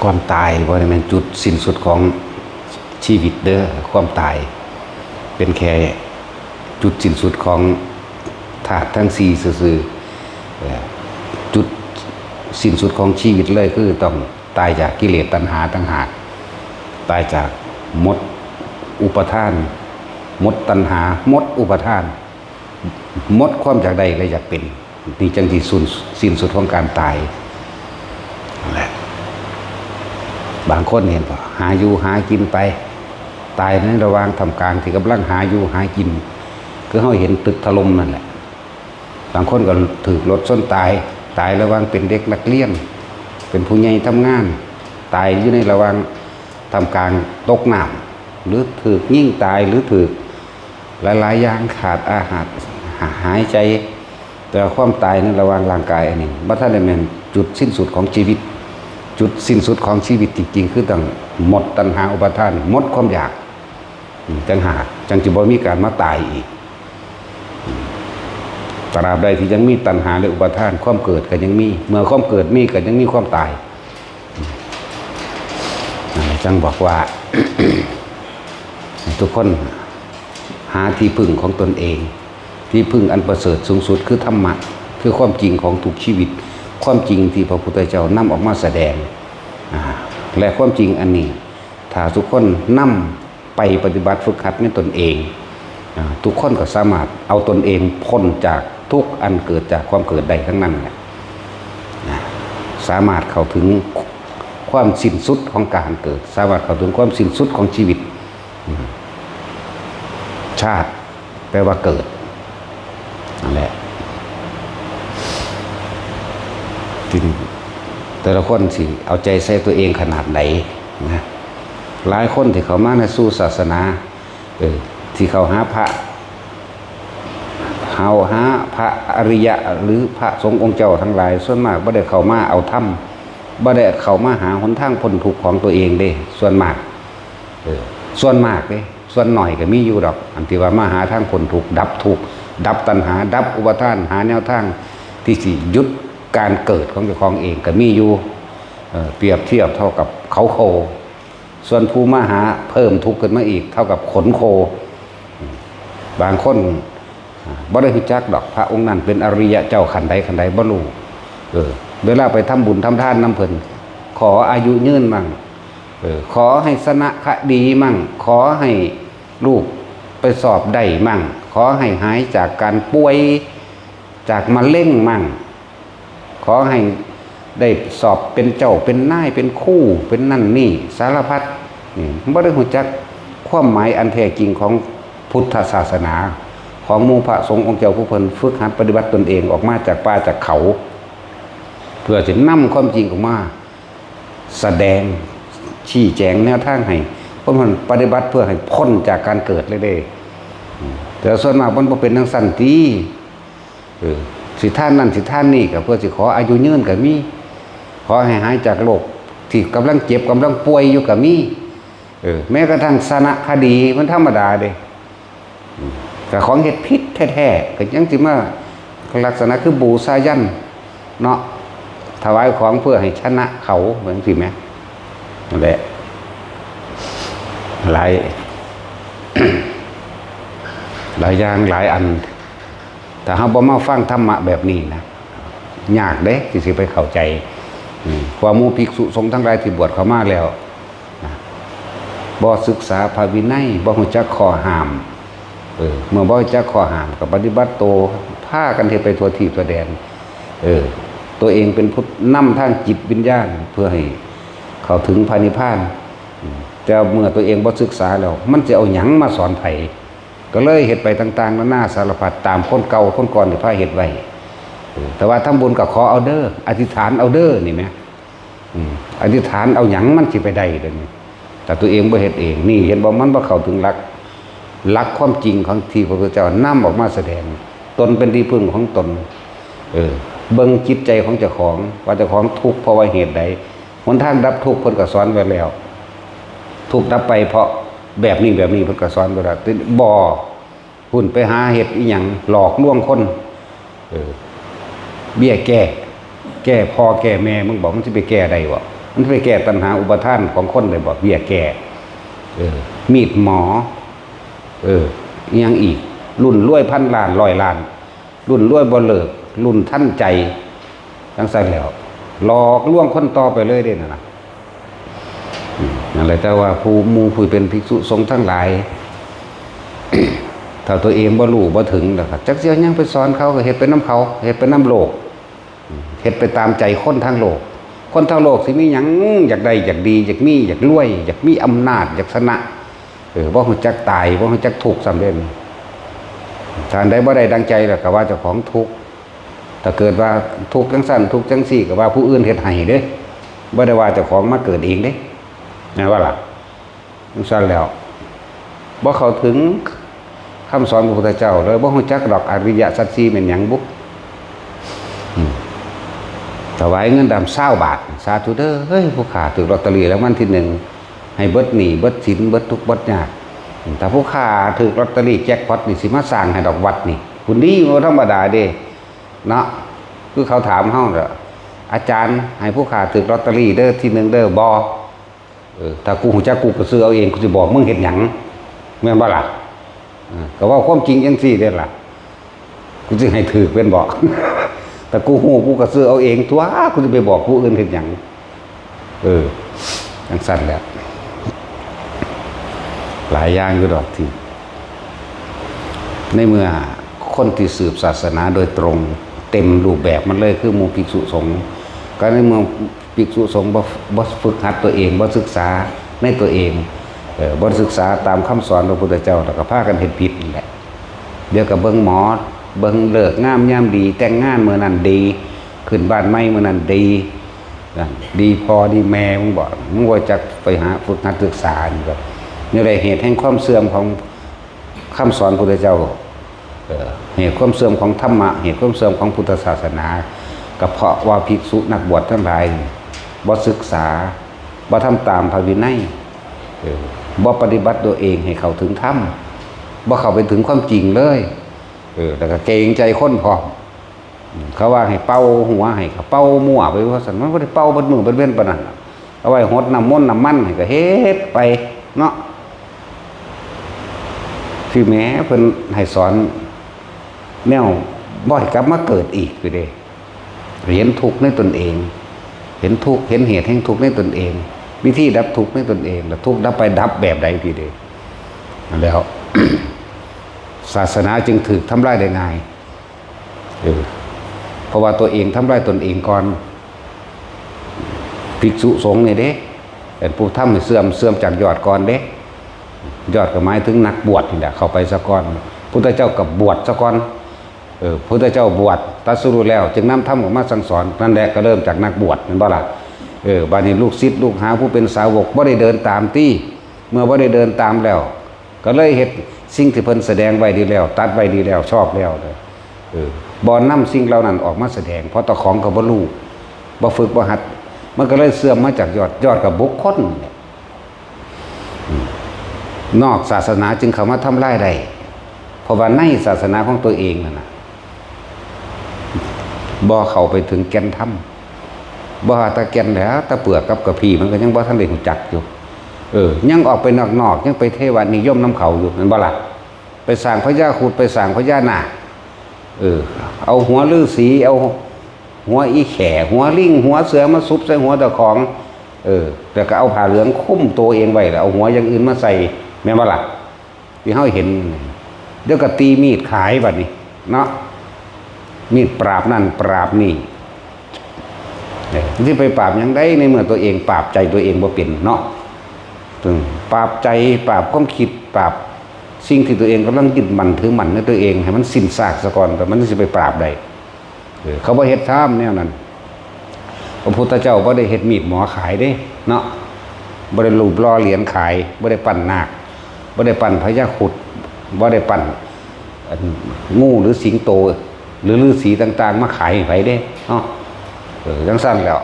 ความตายบ่ได้แม่นจุดสิ้นสุดของชีวิตเด้อความตายเป็นแค่จุดสิ้นสุดของธาตุทั้งสี่ซื่อๆจุดสิ้นสุดของชีวิตเลยคือต้องตายจากกิเลสตัณหาต่างหากตายจากมดอุปทานมดตัณหามดอุปทานมดความอยากใดก็อยากเป็นนี่จังที่สิ้นสุดของการตายนั่นแหละบางคนเห็นป่ะหาอยู่หากินไปตายในระหว่างทำการที่กำลังหาอยู่หากินก็เขาเห็นตึกถล่มนั่นแหละบางคนก็ถือรถส้นตายระหว่างเป็นเด็กนักเรียนเป็นผู้ใหญ่ทำงานตายอยู่ในระหว่างทำการตกน้ำหรือถือยิ่งตายหรือถือหลายๆอย่างขาดอาหารหายใจแต่ความตายในระหว่างร่างกายอันนี้บัดท่านได้แม่นจุดสิ้นสุดของชีวิตจุดสิ้นสุดของชีวิตจริงๆคือต้องหมดตัณหาอุปาทานหมดความอยากจังหากจังจะบ่มีการมาตายอีกตราบใดที่ยังมีตัณหาและอุปาทานความเกิดก็ยังมีเมื่อความเกิดมีก็ยังมีความตายจังบอกว่า ทุกคนหาที่พึ่งของตนเองที่พึ่งอันประเสริฐสูงสุดคือธรรมะคือความจริงของทุกชีวิตความจริงที่พระพุทธเจ้านำออกมาแสดงและความจริงอันนี้ถ้าทุกคนนำไปปฏิบัติฝึกหัดในตนเองทุกคนก็สามารถเอาตนเองพ้นจากทุกอันเกิดจากความเกิดใดทั้งนั้นแหละสามารถเข้าถึงความสิ้นสุดของการเกิดสามารถเข้าถึงความสิ้นสุดของชีวิตชาติแปลว่าเกิดนั่นแหละแต่ละคนสิเอาใจใส่ตัวเองขนาดไหนนะหลายคนที่เขามาในสู่ศาสนาที่เขาหาพระอริยะหรือพระสงฆ์องค์เจ้าทั้งหลายส่วนมากบ่ได้เข้ามาเอาธรรมบ่ได้เข้ามาหาหนทางพ้นทุกข์ของตัวเองเด้ส่วนมากเด้ส่วนหน่อยก็มีอยู่ดอกอันที่ว่ามาหาทางพ้นทุกข์ดับทุกข์ดับตัณหาดับอุปาทานหาแนวทางที่สิหยุดการเกิดของเจ้าของเองก็มีอยู่เปรียบเทียบเท่ากับเขาโคส่วนผู้มาหาเพิ่มทุกข์ขึ้นมาอีกเท่ากับขนโคบางคนบ่ได้รู้จักดอกพระองค์นั้นเป็นอริยะเจ้าขันใดบ่รู้เวลาไปทำบุญทำทานน้ำเพิ่นขออายุยืนมั่งขอให้สนะคดีมั่งขอให้ลูกไปสอบได้มั่งขอให้หายจากการป่วยจากมะเร็งมั่งขอให้ได้สอบเป็นเจ้าเป็นนายเป็นคู่เป็นนั่นนี่สารพัดนี่บ่ได้รู้จักความหมายอันแท้จริงของพุทธศาสนาของหมู่พระสงฆ์องค์เจ้าผู้เพิ่นฝึกหัดปฏิบัติตนเองออกมาจากป่าจากเขาเพื่อจะนำความจริงออกมาแสดงชี้แจงแนวทางให้เพราะมันปฏิบัติเพื่อให้พ้นจากการเกิดเลยเด้แต่ส่วนมากมันบ่เป็นจังซั่นติสิท่านนั่นสิท่านนี่ก็เพื่อสิขออายุยืนก็มีขอให้หายจากโรคที่กำลังเจ็บกำลังป่วยอยู่ก็มีแม้กระทั่งสนะคดีมันธรรมดาเด้ก็ของเฮ็ดผิดแท้ๆก็ยังสิมาลักษณะคือบูชายันเนาะถวายของเพื่อให้ชนะเขาเหมือนสิแม่นั่นแหละหลาย หลายอย่างหลายอันแต่เฮาบ่มาฟังธรรมะแบบนี้นะยากเด้ที่สิไปเข้าใจความหมู่ภิกษุสงฆ์ทั้งหลายที่บวชเข้ามาแล้วบ่ศึกษาพระวินัยบ่รู้จักข้อห้ามเมื่อบ่รู้จักข้อห้ามก็ปฏิบัติโตพากันเฮ็ดไปทั่วทิศทั่วแดนตัวเองเป็นผู้นำทางจิตวิญญาณเพื่อให้เข้าถึงพระนิพพานแต่เมื่อตัวเองบ่ศึกษาแล้วมันจะเอาหยังมาสอนไผก็เลยเฮ็ดไปต่างๆนานาสารพัดตามคนเก่าคนก่อนที่พาเฮ็ดไว้แต่ว่าทำบุญก็ขอเอาเด้ออธิษฐานเอาเด้อนี่แหมอธิษฐานเอาหยังมันสิไปได้เด้อนี่แต่ตัวเองบ่เฮ็ดเองนี่เห็นบ่มันบ่เข้าถึงหลักความจริงของที่พระพุทธเจ้านำออกมาแสดงตนเป็นที่พึ่งของตนเบิ่งจิตใจของเจ้าของว่าเจ้าของทุกข์เพราะว่าเหตุใดหนทางดับทุกข์เพิ่นก็สอนไว้แล้วทุกข์ดับไปเพราะแบบนี้เพิ่นก็สอนไว้แล้วบ่หุ่นไปหาเฮ็ดอีหยังหลอกลวงคนเบี้ยแก้พ่อแก้แม่มึงบอกมึงสิไปแก้ได้บ่ มันไปแก้ปัญหาอุปทานของคนได้บ่เบี้ยแก้มีดหมอยังอีกรุ่นรวยพันล้านร้อยล้านรุ่นรวยบ่เลิกรุ่นท่านใจทั้งสั้นแล้วหลอกลวงคนต่อไปเลยเด้นะนั่นแหละแต่ว่าผู้เป็นภิกษุสงฆ์ทั้งหลาย ถ้าตัวเองบ่รู้บ่ถึงนะครับจักเสียยังไปสอนเขาก็เฮ็ดไปน้ำเขาเฮ็ดไปน้ำโลกเฮ็ดไปตามใจคนทั้งโลกคนทั้งโลกสิมีหยังอยากได้อยากดีอยากมีอยากรวยอยากมีอำนาจอยากชนะบ่ฮู้จักตายบ่ฮู้จักทุกข์สำเร็จถ้าใดบ่ได้ดังใจแล้วก็ว่าเจ้าของทุกข์ถ้าเกิดว่าทุกข์จังซั่นทุกข์จังซี่ก็ว่าผู้อื่นเฮ็ดให้เด้บ่ได้ว่าเจ้าของมาเกิดเองเด้นะว่าล่ะจังซั่นแล้วบ่เข้าถึงคำสอนพระพุทธเจ้าเลยบ่ฮู้จักดอกอริยสัจสี่เป็นหยังบุถวายเงินดำ20 บาทสาธุเด้อเฮ้ยผู้ขาถูกลอตเตอรี่รางวัลที่1ให้เบิดหนี้เบิดสินเบิดทุกข์เบิดยากแต่ผู้ขาถูกลอตเตอรี่แจ็คพอตนี่สิมาสร้างให้ดอกวัดนี่คุณดีบ่ธรรมดาเด้เนาะคือเขาถามเฮาเด้ออาจารย์ให้ผู้ขาถูกลอตเตอรี่เด้อที่1เด้อบ่ถ้ากูฮู้จักกูก็ซื้อเอาเองกูสิบอกมึงเฮ็ดหยังแม่นบ่ล่ะก็ว่าความจริงจังซี่เด้ล่ะกูสิให้ถือเป็นบอก แต่กูฮู้กูก็ซื้อเอาเองตัวกูจะไปบอกผู้อื่นเฮ็ดหยังจังซั่นแหละหลายอย่างอยู่ดอกที่ในเมื่อคนที่สืบศาสนาโดยตรงเต็มรูปแบบมันเลยคือหมู่ภิกษุสงฆ์ก็ในเมื่อภิกษุสงฆ์บ่ฝึกหัดตัวเองบ่ศึกษาในตัวเองบ่ศึกษาตามคำสอนพระพุทธเจ้าแล้วก็พากันเฮ็ดผิดนี่แหละเดี๋ยวก็เบิ่งหมอเบิ่งเลิกงามยามดีแต่งงานมื้อนั้นดีขึ้นบ้านใหม่มื้อนั้นดีพอดีแม่มึงบ่จักไปหาฝึกหัดศึกษานี่ก็นี่แหละเหตุแห่งความเสื่อมของคำสอนพระพุทธเจ้าเหตุความเสื่อมของธรรมะเหตุความเสื่อมของพุทธศาสนาก็เพราะว่าภิกษุนักบวชทั้งหลายบ่ศึกษาบ่ทำตามพระวินัยบ่ปฏิบัติตัวเองให้เข้าถึงธรรมบ่เข้าไปถึงความจริงเลยแล้วก็เกรงใจคนพอเขาว่าให้เป่าหัวให้เขาเป่ามั่วไปว่าซั่นมันบ่ได้เป่าเบิดมือเบิดเว้นปานนั้นเอาไว้หดน้ำมนต์น้ำมันให้ก็เฮ็ดไปเนาะที่แม้เพิ่นให้สอนแนวบ่ให้กลับมาเกิดอีกคือเด้เห็นทุกข์ในตนเองเห็นทุกข์เห็นเหตุแห่งทุกข์ในตนเองวิธีดับทุกข์ในตนเองแล้วทุกข์ดับไปดับแบบใดพี่เด้แล้ว ศาสนาจึงถูกทำลายได้ง่ายเพราะว่าตัวเองทำลายตนเองก่อนภิกษุสงฆ์นี่เด้เป็นผู้ทำให้เสื่อมจากยอดก่อนเด้ยอดก็หมายถึงนักบวชนี่แหละเข้าไปซะก่อนพุทธเจ้ากับบวชซะก่อนพุทธเจ้าบวชตรัสรู้แล้วจึงนำธรรมออกมาสั่งสอนนั่นแหละก็เริ่มจากนักบวชนั่นบ่ล่ะบัดนี้ลูกศิษย์ลูกหาผู้เป็นสาวกบ่ได้เดินตามที่เมื่อบ่ได้เดินตามแล้วก็เลยเฮ็ดสิ่งที่เพิ่นแสดงไว้ดีแล้วตัดไว้ดีแล้วชอบแล้วบ่นำสิ่งเหล่านั้นออกมาแสดงเพราะตะของก็บ่รู้บ่ฝึกบ่หัดมันก็เลยเสื่อมมาจากยอดกับบุคคลนอกศาสนาจึงเข้ามาทำลายได้เพราะว่าในศาสนาของตัวเองนั่นน่ะบ่เข้าไปถึงแก่นธรรมบ่ตะแก่นแล้วตะเปลือกกับกระพี้มันก็ยังบ่ทันได้รู้จักอยู่ยังออกไปนอกยังไปเทวนิยมน้ำเขาอยู่นั่นบ่ล่ะไปสร้างพญาครุฑไปสร้างพญานาคเอาหัวฤาษีเอาหัวอีแข่หัวลิงหัวเสือมาซุบใส่หัวตะของแต่ก็เอาผ้าเหลืองคุ้มตัวเองไว้แล้วเอาหัวอย่างอื่นมาใส่แม่นบ่ล่ะที่เฮาเห็นเดี๋ยวก็ตีมีดขายบัดนี้เนาะมีดปราบนั่นปราบนี่ที่ไปปราบยังได้ในเมื่อตัวเองปราบใจตัวเองบ่เป็นเนาะปราบใจปราบความคิดปราบสิ่งที่ตัวเองกำลังยึดมั่นถือมั่นในตัวเองให้มันสิ้นซากซะก่อนแต่มันสิไปปราบได้เขาบ่เฮ็ดท่ามแนวนั้นพระพุทธเจ้าบ่ได้เฮ็ดมีดหมอขายเด้เนาะบ่ได้รูปล่อเหรียญขายบ่ได้ปั้นนาคบ่ได้ปั้นพญาครุฑบ่ได้ปั้นงูหรือสิงโตหรือฤาษีต่างๆมาขายให้ไผเด้เนาะจังซั่นแล้ว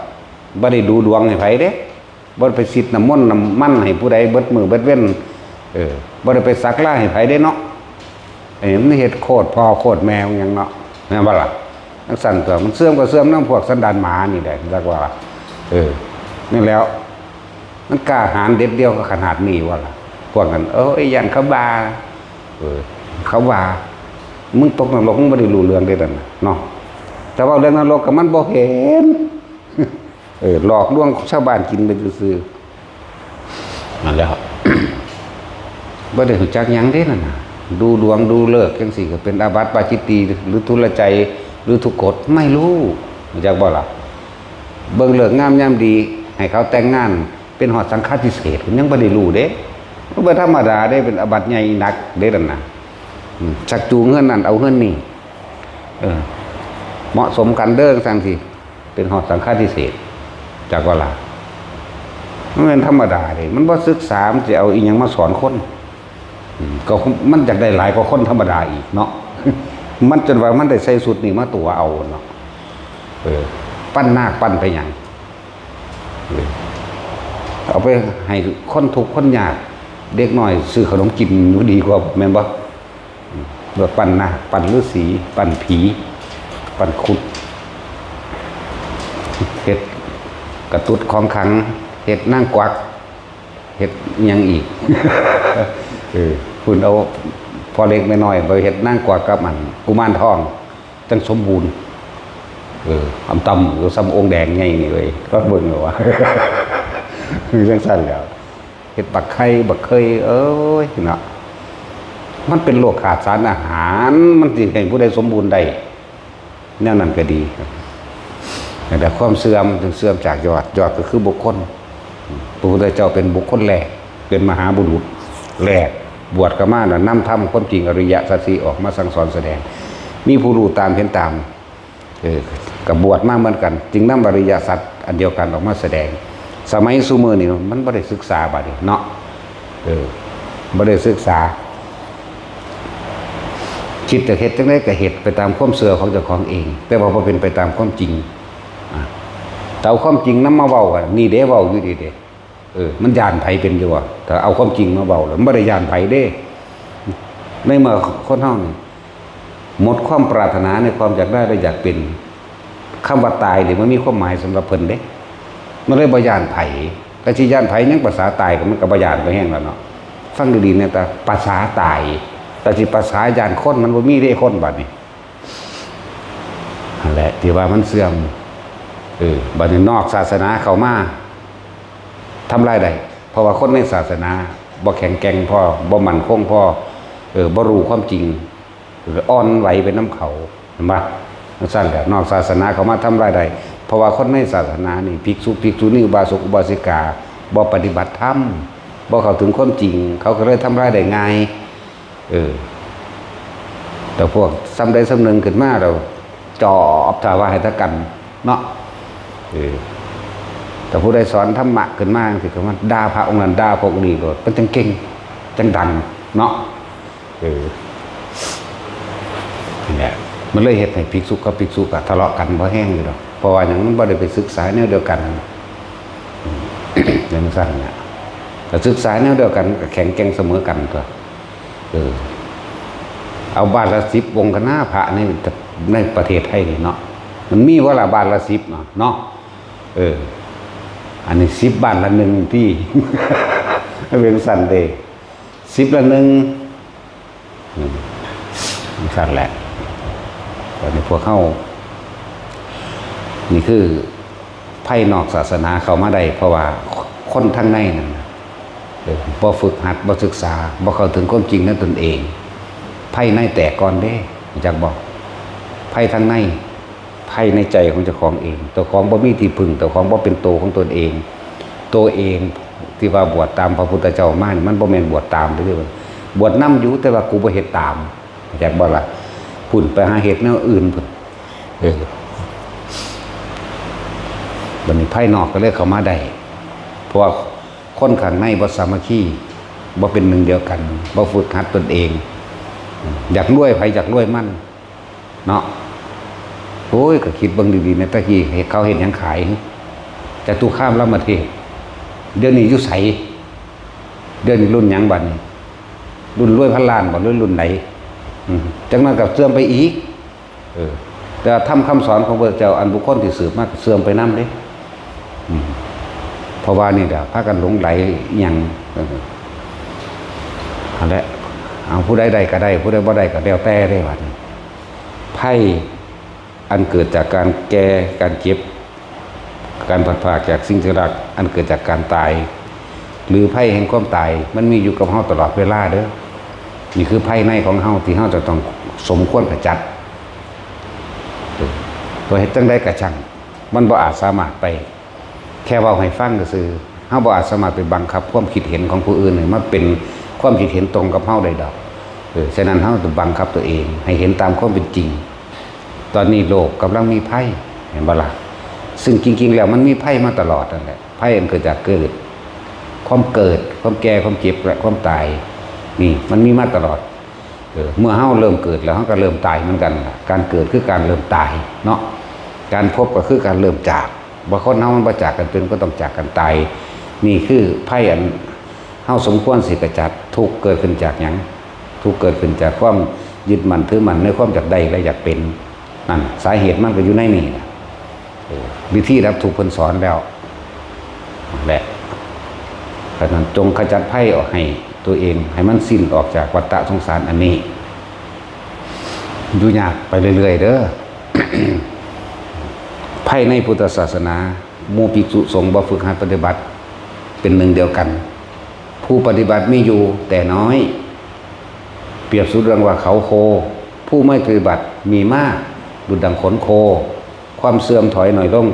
บ่ได้ดูดวงให้ไผเด้บ่ได้ไปสิทธิ์น้ำมนต์น้ำมันให้ผู้ใดเบิดมือเบิดเว้นบ่ได้ไปสักลายให้ไผได้เนาะมันเฮ็ดโคตรพ่อโคตรแม่หยังเนาะแม่นบ่ล่ะจังซั่นตัวมันเสื่อมก็เสื่อมนำพวกสันดานหมานี่แหละจักว่า นี่แล้วมันกล้าหาญเด็ดเดียวก็ขนาดนี้วะล่ะพวกกันไอ้ยันเขาบาเขาว่ามึงตกนรกมึงไม่ได้รู้เรื่องได้ดันเนาะแต่ว่าเรื่องนรกกับมันบ่เห็นหลอกลวงชาวบ้านกินไปซื่อนั่นแหละบ่ได้รู้จักหยังเด้นั่นน่ะดูดวงดูเลิกจังซี่ก็เป็นอาบัติปาจิตตีหรือทุลใจหรือทุกกฎไม่รู้รู้จักบ่ล่ะเบิ่งเลิกงามยามดีให้เขาแต่งงานเป็นหอดสังฆาทิเศษยังบ่ได้รู้เด้บ่ธรรมดาได้เป็นอาบัติใหญ่หนักเด้นั่นน่ะชักจูงเงินนั่นเอาเงินนี่เหมาะสมกันเด้อจังซี่เป็นหอดสังฆาทิเศษจักว่าล่ะมันเป็นธรรมดาเด้มันบ่ศึกษามันสิเอาอีหยังมาสอนคนก็มันอยากได้หลายกว่าคนธรรมดาอีกเนาะ มันจนว่ามันได้ใส่สุดนี่มาตัวเอาเนาะปั้นนาคปั้นไปหยังเอาไปให้คนทุกข์คนยากเด็กน้อยซื้อขนมกินอยู่ดีกว่าแม่นบ่เบิกปั้นนาคปั้นฤาษีปั้นผีปั้นคุดเฮ็ดกระตุ้ดของขังเฮ็ดนั่งกวักเฮ็ดหยังอีก คุณเอาพอเล็กไม่น้อยไปเฮ็ดนั่งกวักกับมันกุมารทองจังสมบูรณ์อำตำหรือซ้ำองค์แดงไงนี่เลยก็เบิ่งเลยว่าคือจังสั้นแล้วเฮ็ดบักไข่บักเคยเนาะมันเป็นโรคขาดสารอาหารมันสิให้ผู้ใดสมบูรณ์ได้แนวนั้นก็ดีแต่ความเสื่อมถึงเสื่อมจากยอดก็คือบุคคลพระพุทธเจ้าเป็นบุคคลแรกเป็นมหาบุรุษแรกบวชกับมาน่ะนำธรรมความจริงอริยสัจสี่ออกมาสั่งสอนแสดงมีผู้รู้ตามเห็นตามกับบวชมาเหมือนกันจึงนำอริยสัจอันเดียวกันออกมาแสดงสมัยซุมื้อนี่มันบ่ได้ศึกษาบัดนี้เนาะบ่ได้ศึกษาคิดจะเฮ็ดจังได๋ก็เฮ็ดไปตามความเชื่อของเจ้าของเองแต่ว่าบ่เป็นไปตามความจริงแต่เอาความจริงนำมาเว้ากันนี่เด้เว้าอยู่ดีเด้มันย่านไผเป็นอยู่ว่าถ้าเอาความจริงมาเว้าแล้วมันบ่ได้ย่านไผเด้ในเมื่อคนเฮานี่หมดความปรารถนาในความอยากได้และอยากเป็นคำว่าตายนี่มันมีความหมายสำหรับเพิ่นเด้มันเลยบ่ย่านไผแต่สิย่านไผยังภาษาตายก็มันก็บ่ย่านไปแฮงแล้วเนาะฟังดีๆเนี่ยแต่ภาษาตายแต่สิภาษาย่านคนมันบ่มีเด้คนบัดนี้นั่นแหละที่ว่ามันเสื่อมบัดนี้นอกศาสนาเข้ามาทำลายได้เพราะว่าคนในศาสนาบ่แข็งแกร่งพอบ่มั่นคงพอบ่รู้ความจริงอ่อนไหวเป็นน้ำเขาเห็นปะสั้นแหละนอกศาสนาเขามาทำลายได้เพราะว่าคนในศาสนานี่ภิกษุนี่อุบาสกอุบาสิกาบ่ปฏิบัติธรรมบ่เข้าถึงความจริงเขาก็เลยทำลายได้ง่ายแต่พวกซ้ำใดซ้ำหนึ่งขึ้นมาเราจอบถาว่าให้ตะกันเนาะแต่ผู้ใดสอนธรรมะขึ้นมาสิเขาว่าด่าพระองค์นั้นด่าพระองค์นี้ก็เป็นจังเก่งจังดังเนาะเนี่ยมันเลยเฮ็ดให้ภิกษุกับภิกษุก็ทะเลาะกันบ่แห้งอยู่ดอกเพราะว่าหยังมันบ่ได้ไปศึกษาแนวเดียวกันอย่างนั้นเนี่ยแต่ศึกษาแนวเดียวกันก็แข็งแกร่งเสมอกันก็เอาบาทละ10องค์กันหน้าพระในประเทศไทยนี่เนาะมันมีว่าละบาทละ10เนาะอันนี้10บาทละ1ที่เป็นสั่นเด้10ละ1สั่นแหละตอนนี้พวกเข้านี่คือไพ่นอกศาสนาเข้ามาได้เพราะว่าคนทั้งในนั่นบ่ฝึกหัดบ่ศึกษาบ่เข้าถึงความจริงนั้นตนเองไพ่ในแตกก่อนเด้จักบอกไพ่ทั้งในไพ่ในใจของเจ้าของเองตัวของบ่มีที่พึ่งตัวของบ่เป็นโตของตนเองตัวเองที่ว่าบวชตามพระพุทธเจ้ามานี่มันบ่แม่นบวชตามเด้อบวชนำอยู่แต่ว่ากูบ่เฮ็ดตามจักบ่ล่ะพุ่นไปหาเฮ็ดแนวอื่นพุ่นบัดนี้ไพ่นอกก็เลยเข้ามาได้เพราะว่าคนข้างในบ่สามัคคีบ่เป็นหนึ่งเดียวกันบ่ฝึกหัดตนเองอยากรวยไผอยากรวยมันเนาะโอ้ยก็คิดเบิ่งดีๆในตะกี้เขาเฮ็ดหยังขายแต่ตู้ข้ามละมาเทศเดี๋ยวนี้อยู่ไสเดี๋ยวนี้รุ่นหยังบัดนี้รุ่นรวยพันล้านบ่รุ่นไหนจังนั้นก็เสื่อมไปอีกแต่ทำคำสอนของพระเจ้าอันบุคคลที่สืบมาเสื่อมไปนำเด้ เพราะว่านี่เดี๋ยวพากันหลงไหลอย่างนั่นแหละเอาผู้ใดใดก็ได้ผู้ใดบ่ได้ก็แล้วแต่ได้ว่าไพ่อันเกิดจากการแก่การเจ็บการผัดผ่าจากสิ่งที่รักอันเกิดจากการตายหรือไพ่แห่งความตายมันมีอยู่กับเฮาตลอดเวลาเด้อนี่คือไพ่ในของเฮาที่เฮาจะต้องสมควรกระจัดตัวเฮ็ดจังได๋ก็ช่างมันบ่อาจสามารถไปแค่เว้าให้ฟังก็คือเฮาบ่อาจสามารถไปบังคับความคิดเห็นของผู้อื่นให้มันเป็นความคิดเห็นตรงกับเฮาได้ดอกฉะนั้นเฮาต้องบังคับตัวเองให้เห็นตามความเป็นจริงตอนนี้โลกกำลังมีภัยเห็นบ่ล่ะซึ่งจริงๆแล้วมันมีภัยมาตลอดนั่นแหละภัยอันเกิดจากความแก่ความเจ็บและความตายนี่มันมีมาตลอดเมื่อเฮาเริ่มเกิดแล้วเฮาก็เริ่มตายเหมือนกันการเกิดคือการเริ่มตายเนาะการพบก็คือการเริ่มจากบ่คนเฮามันบ่จากกันเป็นก็ต้องจากกันตายนี่คือภัยอันเฮาสมควรสิกระจัดทุกข์เกิดขึ้นจากหยังทุกข์เกิดขึ้นจากความยึดมั่นถือมั่นในความอยากได้และอยากเป็นนั่นสาเหตุมันก็อยู่ในนี่วิธีรับถูกเพิ่นสอนแล้วแหละเพราะนั้นจงขจัดภัยออกให้ตัวเองให้มันสิ้นออกจากวัฏฏะสงสารอันนี้อยู่ยากไปเรื่อยๆเด้อ ภัยในพุทธศาสนาหมู่ภิกษุสงฆ์บ่ฝึกหัดปฏิบัติเป็นหนึ่งเดียวกันผู้ปฏิบัติมีอยู่แต่น้อยเปรียบสุดเรื่องว่าเขาโคผู้ไม่ปฏิบัติมีมากดุจดังขนโคความเสื่อมถอยหน่อยลง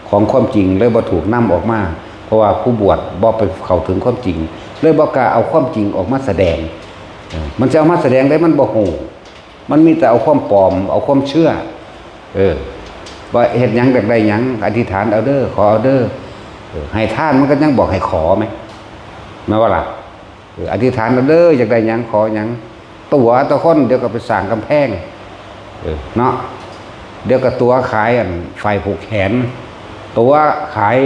ของความจริงเลยบ่ถูกนำออกมาเพราะว่าผู้บวชบ่ไปเข้าถึงความจริงเลยบ่กล้าเอาความจริงออกมาแสดงมันจะเอามาแสดงได้มันบ่ฮู้มันมีแต่เอาความปลอมเอาความเชื่อว่าเฮ็ดหยังได้หยังอธิษฐานเอาเด้อขอเอาเด้อให้ทานมันก็ยังบอกให้ขอไหมแม่ว่าล่ะอธิษฐานเอาเด้ออยากได้หยังขอหยังตัวตะคนเดี๋ยวก็ไปสร้างกำแพงเนาะเดี๋ยวก็ตัวขายไฟผูกแขนตัวขาย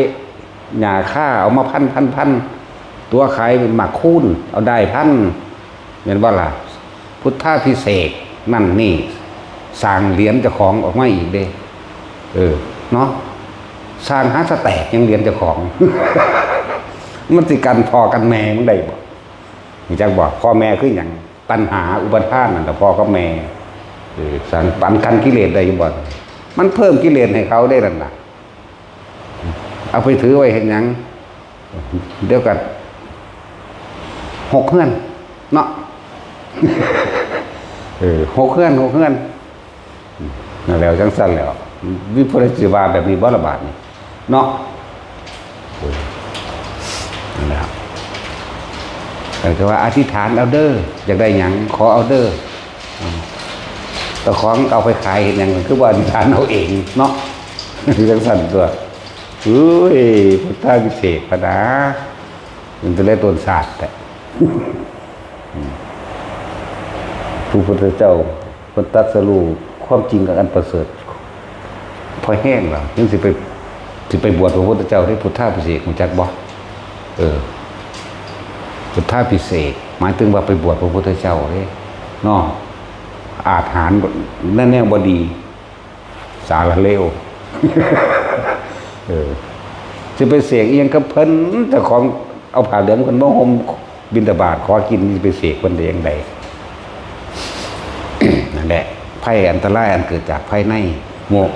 หญ้าค่าเอามาพันตัวขายเป็นหมากคูนเอาได้พันเห็นว่าล่ะพุทธาภิเษกนั่นนี่สร้างเหรียญเจ้าของออกมาอีกเด้เนาะสร้างหาสแตกยังเหรียญเจ้าของ มันสิกันพ่อกันแม่มันได้บ่นี่จักบอกพ่อแม่คือหยังตัณหาอุปทานนั่นแต่พ่อกับแม่สารปันกันกิเลสได้บ่มันเพิ่มกิเลสให้เขาได้นั่นน่ะเอาไปถือไว้เห็นหยังเดี๋ยวกัน6เฮือนเนาะ 6เฮือนนั่นแล้วจังซั่นแล้ววิปริตสิว่าแบบนี้บ่ระบาดนี่เนาะนั่นแหละแต่ว่าอธิษฐานเอาเด้ออยากได้หยังขอเอาเด้อแต่ของเอาไปขายเห็นอย่างคือว่าอธิษฐานเอาเองเนาะคือจังสั่นตัวพุทธวิเศษพนะมันจะเล่นต้นศาสตร์แต่ผู้พุทธเจ้าคนตรัสรู้ความจริงกับอันประเสริฐพอแห้งแล้วยังสิไปบวชพระพุทธเจ้าได้พุทธวิเศษของจักบ่พุทธวิเศษหมายถึงว่าไปบวชพระพุทธเจ้าเด้เนาะอาถรรพ์นั่นแน่บ่ดีสารเลวจะไปเสกเอียงกับเพิ่นแต่ของเอาผ้าเหลืองคนมาห่มบิณฑบาตขอกินไปเสกคนใดอย่างใด นั่นแหละภัยอันตรายอันเกิดจากภายใน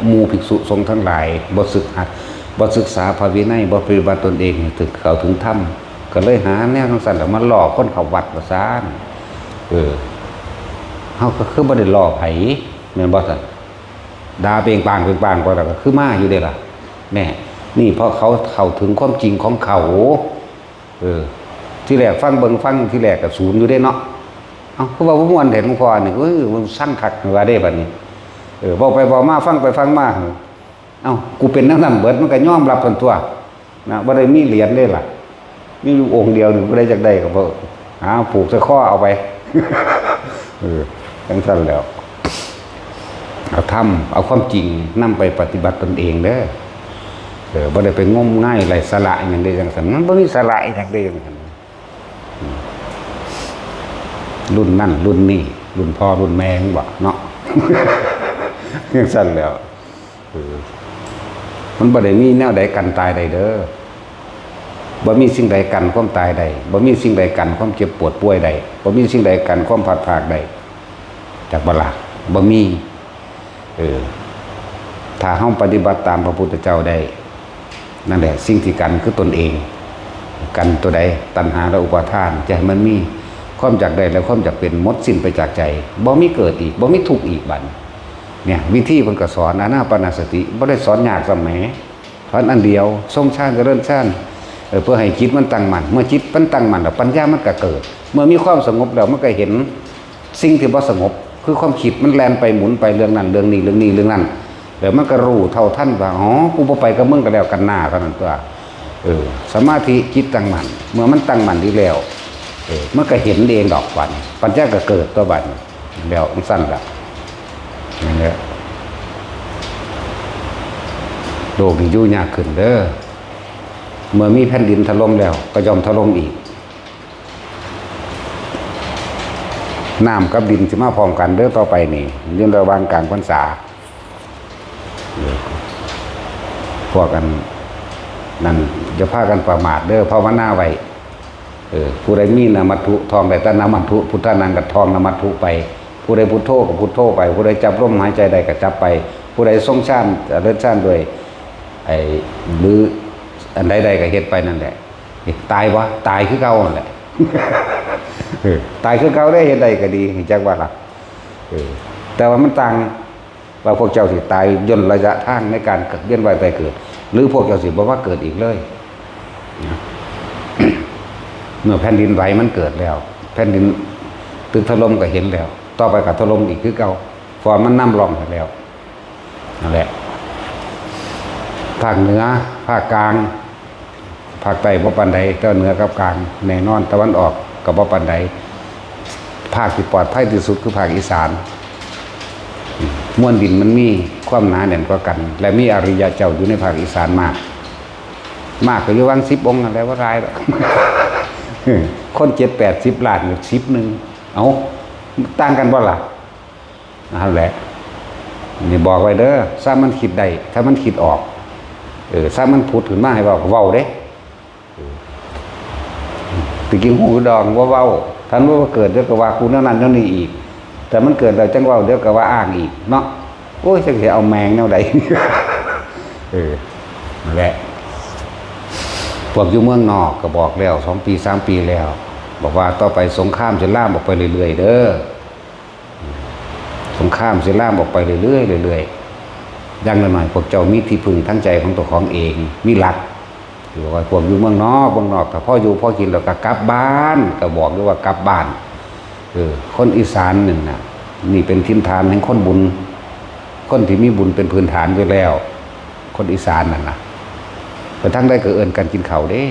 หมู่ภิกษุสงฆ์ทั้งหลายบ่ศึกษาพระวินัยบ่ปฏิบัติตนเองถึงเข้าถึงธรรมก็เลยหาแนวทางสั่นแล้วมาหลอกคนเข้าวัดว่าซ่านเฮาก็คือบ่ได้หลอกไผแม่นบ่ซั่นด่าเปงปางก็แล้วก็คือมาอยู่เด้ล่ะแน่นี่เพราะเขาเข้าถึงความจริงของเขาที่แรกฟังที่แรกก็ศูนย์อยู่เด้เนาะเอ้าคือว่าบ่ม่วนเห็นหลวงพ่อนี่มันสั่นคักว่าได้บัดนี้เว้าไปเว้ามาฟังไปฟังมาเอ้ากูเป็นจังนั้นเบิดมันก็ยอมรับกันตัวนะบ่ได้มีเหรียญเด้ล่ะมีอยู่องค์เดียวนึงบ่ได้จักได้ก็บ่หาผูกใส่คอเอาไปจังซั่นแล้วเอาทำเอาความจริงนำไปปฏิบัติตนเองเด้อบ่ได้ไปงมง่ายไร้สาระอย่างใดจังซั่นมันบ่มีสาระอย่างใดจังซั่นรุ่นนั่นรุ่นนี้รุ่นพ่อรุ่นแม่งบ่เนาะ จังซั่นแล้วมันบ่ได้มีแนวใดกันตายใดเด้อ บ่มีสิ่งใดกันความตายใดบ่มีสิ่งใดกันความเจ็บปวดป่วยใดบ่มีสิ่งใดกันความผาดผากใดจากบ่ล่ะบ่มีถ้าเฮาปฏิบัติตามพระพุทธเจ้าได้นั่นแหละสิ่งที่กันคือตนเองกันตัวใดตัณหาและอุปาทานจะให้มันมีความอยากได้และความอยากเป็นหมดสิ้นไปจากใจบ่มีเกิดอีกบ่มีทุกข์อีกบัดเนี่ยวิธีเพิ่นก็สอนอานาปานสติบ่ได้สอนยากสมัยสอนอันเดียวทรงฌานเจริญฌานเพื่อให้จิตมันตั้งมั่นเมื่อจิตมันตั้งมั่นแล้วปัญญามันก็เกิดเมื่อมีความสงบแล้วมันก็เห็นสิ่งที่บ่สงบคือความคิดมันแล่นไปหมุนไปเรื่องนั้นเรื่องนี้เรื่องนี้เรื่องนั้นแล้วมันก็รู้เท่าทันว่าอ๋อกูบ่ไปกับมึงก็แล้วกันหน้าเท่านั้นตัวสมาธิจิตตั้งมั่นเมื่อมันตั้งมั่นดีแล้วมันก็เห็นเองดอกวันปัญญาก็เกิดตัวบัดแล้วมันสั้นละอย่างเงี้ยโลกนี้อยู่ยากขึ้นเด้อเมื่อมีแผ่นดินถล่มแล้วก็ยอมถล่มอีกน้ำกับดินสิมาพร้อมกันเด้อต่อไปนี่ยืนระหว่างกลางพรรษาพวกกันนั่นจะพากันประมาทเด้อภาวนาไว้ผู้ใดมีนามัตถุทองได้แต่นามัตถุพุทธานังกับทองนามัตถุไปผู้ใดพุทโธกับพุทโธไปผู้ใดจับลมหายใจใดก็จับไปผู้ใดทรงฌานเลิศฌานด้วยหรืออันใดๆก็เฮ็ดไปนั่นแหละตายวะตายคือเก่านั่นแหละตายคือเก่าได้เฮ็ดใดก็ดีจักว่าล่ะแต่ว่ามันต่างว่าพวกเจ้าสิตายย่นระยะทางในการเวียนว่ายตายเกิดหรือพวกเจ้าสิบ่ว่าเกิดอีกเลยเมื่อแผ่นดินไหวมันเกิดแล้วแผ่นดินตึกถล่มก็เห็นแล้วต่อไปก็ถล่มอีกคือเก่าฟอนมันน้ำร่องแล้วนั่นแหละภาคเหนือภาคกลางภาคใต้บ่ปานใดแต่เหนือกับกลางแน่นอนตะวันออกก็บ่ปานใดภาคที่ปลอดภัยที่สุดคือภาคอีสานมวลดินมันมีความหนาแน่นกว่ากันและมีอริยะเจ้าอยู่ในภาคอีสานมากก็อยู่วัง10 องค์อะไรว่าร้ายหรอกคน7-80 ล้านอยู่10 นึงเอาต่างกันบ่ล่ะนั่นแหละนี่บอกไว้เด้อถ้ามันคิดได้ถ้ามันคิดออกถ้ามันพูดขึ้นมาให้เว้าเด้ตะกี้หูดองว่าเว้าท่านว่าเกิดเดี๋ยวก็ว่ากูนั่นนั่นนี่อีกแต่มันเกิดแล้วจังเว้าเดี๋ยวก็ว่าอ้างอีกเนาะโอ้ยจังสิเอาแมงแนวใดนั่นแหละพวกอยู่เมืองนอกก็บอกแล้ว2 ปี 3 ปีแล้วบอกว่าต่อไปสงครามจะล่ามออกไปเรื่อยๆเด้อสงครามจะล่ามออกไปเรื่อยๆเรื่อยๆอย่างน้อยๆพวกเจ้ามีที่พึ่งทั้งใจของตัวของเองมีหลักบอกว่าพวกอยู่เมืองนอกถ้าพ่ออยู่พ่อกินแล้วก็กลับบ้านก็บอกด้วยว่ากลับบ้านคนอีสานนึงน่ะนี่เป็นทินฐานแห่งคนบุญคนที่มีบุญเป็นพื้นฐานอยู่แล้วคนอีสานนั่นน่ะแต่ทั้งได้ก็เอิ้นกันกินข้าวเด้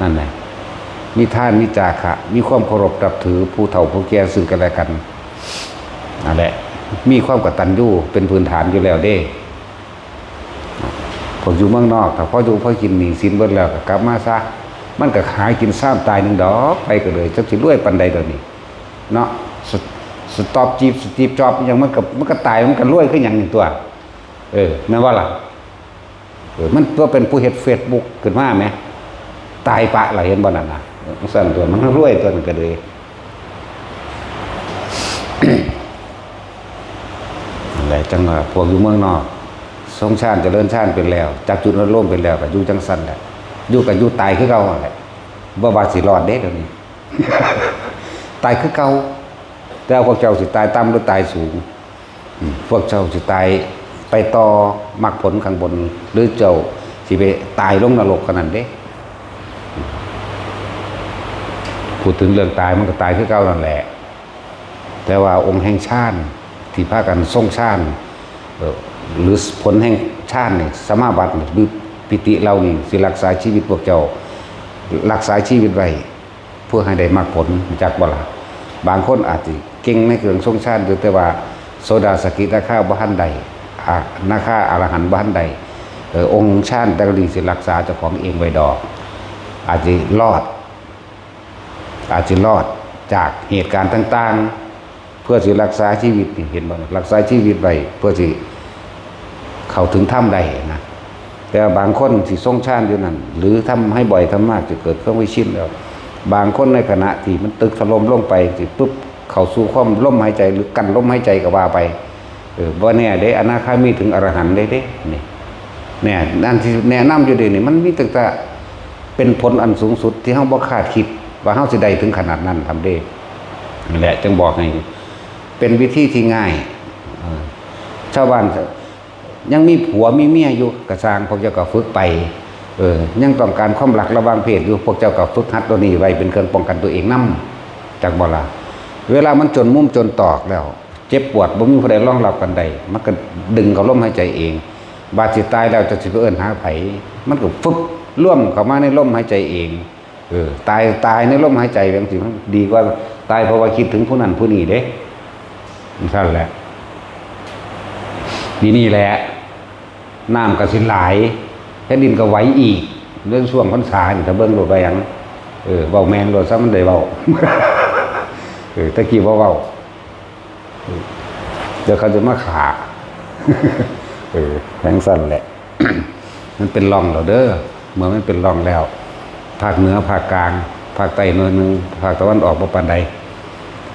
นั่นแหละมีทานมีจาคะมีความเคารพนับถือผู้เฒ่าผู้แก่ซึ่งกันและกันนั่นแหละมีความกตัญญูเป็นพื้นฐานอยู่แล้วเด้พออยู่เมืองนอกถ้าพออยู่พอกินหนี้สินเบิดแล้วก็กลับมาซะมันก็หากินซ้ำตาย1 ดอกไปก็เลยจักสิรวยปานใดดอกนี้เนาะสตอปจีบสตีฟจ็อบอย่างมันก็ตายมันก็รวยคือหยังนี่ตัวแม่นว่าล่ะมันตัวเป็นผู้เฮ็ด Facebook ขึ้นมาแหมตายปะล่ะเห็นบ่นั่นน่ะสั่นตัวมันรวยตัวนั้นก็เลยอะไรจังว่าพวกอยู่เมืองนอกทรงฌานเจริญฌานเป็นแล้วจากจุดร่มเป็นแล้วก็อยู่จังซั่นแหละอยู่ก็อยู่ตายคือเก่าแหละบ่ว่าสิรอดเด้เดี๋ยวนี้ ตายคือเก่าแต่พวกเจ้าสิตายต่ำหรือตายสูงพวกเจ้าสิตายไปต่อมรรคผลข้างบนหรือเจ้าสิไปตายลงนรกขนาดเด้พูดถึงเรื่องตายมันก็ตายคือเก่านั่นแหละแต่ว่าองค์แห่งฌานที่พากันทรงฌานหรือผลแห่งฌานนี่สมาบัติหรือปิติเรานี่สิรักษาชีวิตพวกเจ้ารักษาชีวิตไว้เพื่อให้ได้มรรคผลจากบ่ล่ะบางคนอาจจะเก่งในเรื่องทรงฌานอยู่แต่ว่าโสดาสกิทาคาบ่ทันใดนาคาอรหันต์บ่ทันใดองค์ฌานแต่ละนี้สิรักษาเจ้าของเองไว้ดอกอาจจะรอดจากเหตุการณ์ต่างๆเพื่อสิรักษาชีวิตเห็นบ่รักษาชีวิตไว้เพื่อสิเข้าถึงถ้ำได้นะแต่ แต่บางคนสิทรงฌานอยู่นั่นหรือทำให้บ่อยทำมากจะเกิดเครื่องวิชินแล้วบางคนในขณะที่มันตึกถล่มลงไปสิปุ๊บเข้าสู่ความลมหายใจหรือกั้นลมหายใจก็ว่าไปว่าเนี่ยเด้อนาคามีถึงอรหันต์ได้เด้นี่เนี่ยนั่นที่แนะนำอยู่เดี๋ยวนี้มันมีตั้งแต่เป็นผลอันสูงสุดที่เฮาบ่คาดคิดว่าเฮาสิได้ถึงขนาดนั้นทำได้นั่นแหละจึงบอกให้เป็นวิธีที่ง่ายชาวบ้านยังมีผัวมีเมียอยู่กระสร้างพวกเจ้าก็ฝึกไปยังต้องการความรักระหว่างเพศอยู่พวกเจ้าก็ฝึกหัดตัวนี้ไว้เป็นเครื่องป้องกันตัวเองนำจากบ่ล่ะเวลามันจนมุมจนตอกแล้วเจ็บปวดบ่มีผู้ใดรองรับกันได้มันก็ดึงเข้าลมหายใจเองบาดสิตายแล้วจะสิไปเอิ้นหาไผมันก็ฟึบร่วมเข้ามาในลมหายใจเองตายในลมหายใจจังซี่มันดีกว่าตายเพราะว่าคิดถึงผู้นั้นผู้นี้เด้นั่นแหละนี่แหละน้ำก็สิไหลแผ่นดินก็ไหวอีกเรื่องช่วงพรรษาถ้าเบิ่งโลดไปหยังเว้าแม่นโลดซะมันได้เว้าตะกี้บ่เว้าเดี๋ยวเขาจะมาขาแข็งสั่นแหละ มันเป็นร่องแล้วเด้อเมื่อมันเป็นร่องแล้วภาคเหนือภาคกลางภาคใต้หน่อยนึงภาคตะวันออกบ่ปานใด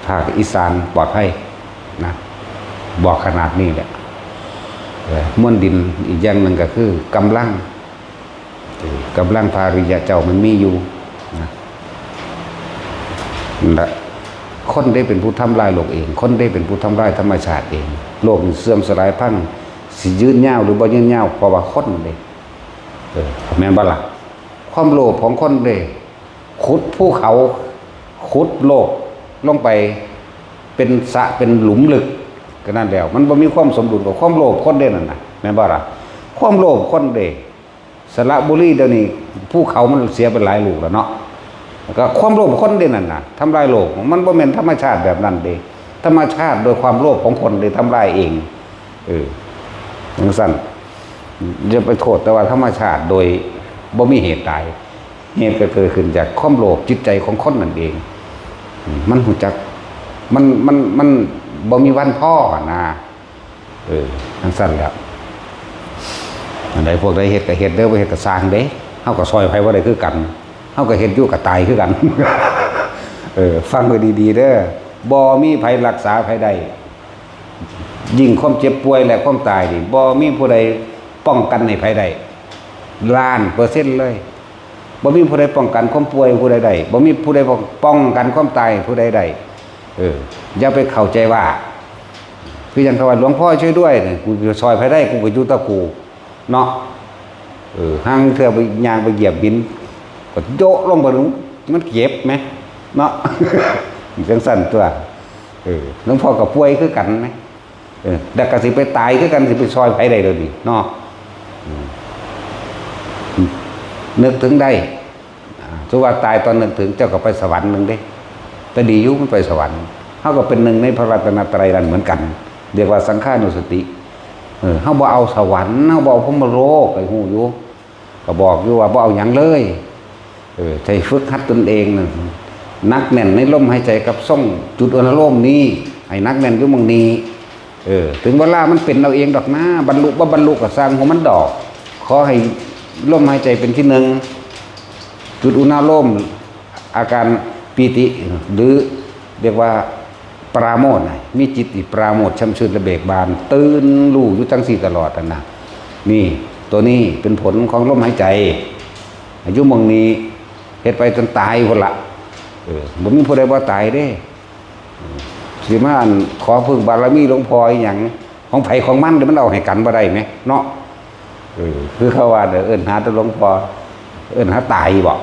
ภาคอีสานปลอดภัยนะบอกขนาดนี้แหละม้วนดินอีกอย่างหนึ่งก็คือกำลังภาริยะเจ้ามันมีอยู่นะคนได้เป็นผู้ทำลายโลกเองคนได้เป็นผู้ทำลายธรรมชาติเองโลกนี่เสื่อมสลายพังสิยืนยาวหรือบ่ยืนยาวเพราะว่าคนเด้แม่นบ่ล่ะความโลภของคนเด้ขุดภูเขาขุดโลกลงไปเป็นสระเป็นหลุมลึกก็นั่นแล้วมันบ่มีความสมดุลกับความโลภคนเด้นั่นน่ะแม่นบ่ล่ะความโลภคนเด้สระบุรีเดี๋ยวนี้ภูเขามันเสียเป็นหลายลูกแล้วเนาะก็ความโลภคนเด้นั่นน่ะทำลายโลกมันบ่แม่นธรรมชาติแบบนั้นเด้ธรรมชาติโดยความโลภของคนได้ทำลายเองจังซั่นอย่าไปโทษแต่ว่าธรรมชาติโดยบ่มีเหตุใดเหตุก็เกิดขึ้นจากความโลภจิตใจของคนนั่นเองมันหูจักมันบ่มีวันพ่อนะจังซั่นแล้วอันใดพวกใดเฮ็ดก็เฮ็ดเด้อบ่เฮ็ดก็สร้างเด้เฮาก็ซอยไผบ่ได้คือกันเฮาก็เฮ็ดอยู่ก็ตายคือกัน ฟังไว้ดีๆเด้อบ่มีไผรักษาไผได้ยิ่งความเจ็บป่วยและความตายนี่บ่มีผู้ใดป้องกันให้ไผได้1,000,000%เลยบ่มีผู้ใดป้องกันความป่วยผู้ใดได้บ่มีผู้ใดป้องกันความตายผู้ใดได้อย่าไปเข้าใจว่าคืออย่างเขาว่าหลวงพ่อช่วยด้วยนี่กูจะซอยไผได้กูก็อยู่ตะกูเนาะห่างเทื่อไปย่างไปเหยียบดินก็โยะลงบ่ถึงมันเจ็บมั้ยเนาะ จังซั่นตัวหลวงพ่อก็ป่วยคือกันมั้ยแต่ก็สิไปตายคือกันสิไปซอยไผได้เด้อนี่เนาะนึกถึงได้ถือว่าตายตอนนึกถึงเจ้าก็ไปสวรรค์นึงเด้แต่ดีอยู่มันไปสวรรค์เฮาก็เป็นหนึ่งในพระรัตนตรัยนั่นเหมือนกันเรียกว่าสังฆานุสติเฮาบ่เอาสวรรค์เฮาบ่เอาพรหมโลกไปฮู้อยู่ก็บอกอยู่ว่าบ่เอาหยังเลยใจฝึกหัดตนเองนั่นนักแน่นในลมหายใจกับส่งจุดอนุโลมนี้ให้นักแน่นอยู่หม้องนี้ถึงเวลามันเป็นเอาเองดอกนะบรรลุบ่บรรลุก็สร้างของมันดอกขอให้ลมหายใจเป็นที่หนึ่งจุดอุณาโลมอาการปีติหรือเรียกว่าปราโมทย์มีจิตปราโมทย์ช่ำชื่นและเบิกบานตื่นรู้อยู่จังสี่ตลอดนะนี่ตัวนี้เป็นผลของลมหายใจอายุมองนี้เฮ็ดไปจนตายคนละบ่มีผู้ใดบ่ตายเด้สิมาขอพึ่งบารมีหลวงพ่ออีหยังของไผของมันเดี๋ยวมันเอาให้กันบ่ได้ไหมเนาะคือเขาว่าเอิ้นหาแต่หลวงพ่อเอิ้นหาตายบ่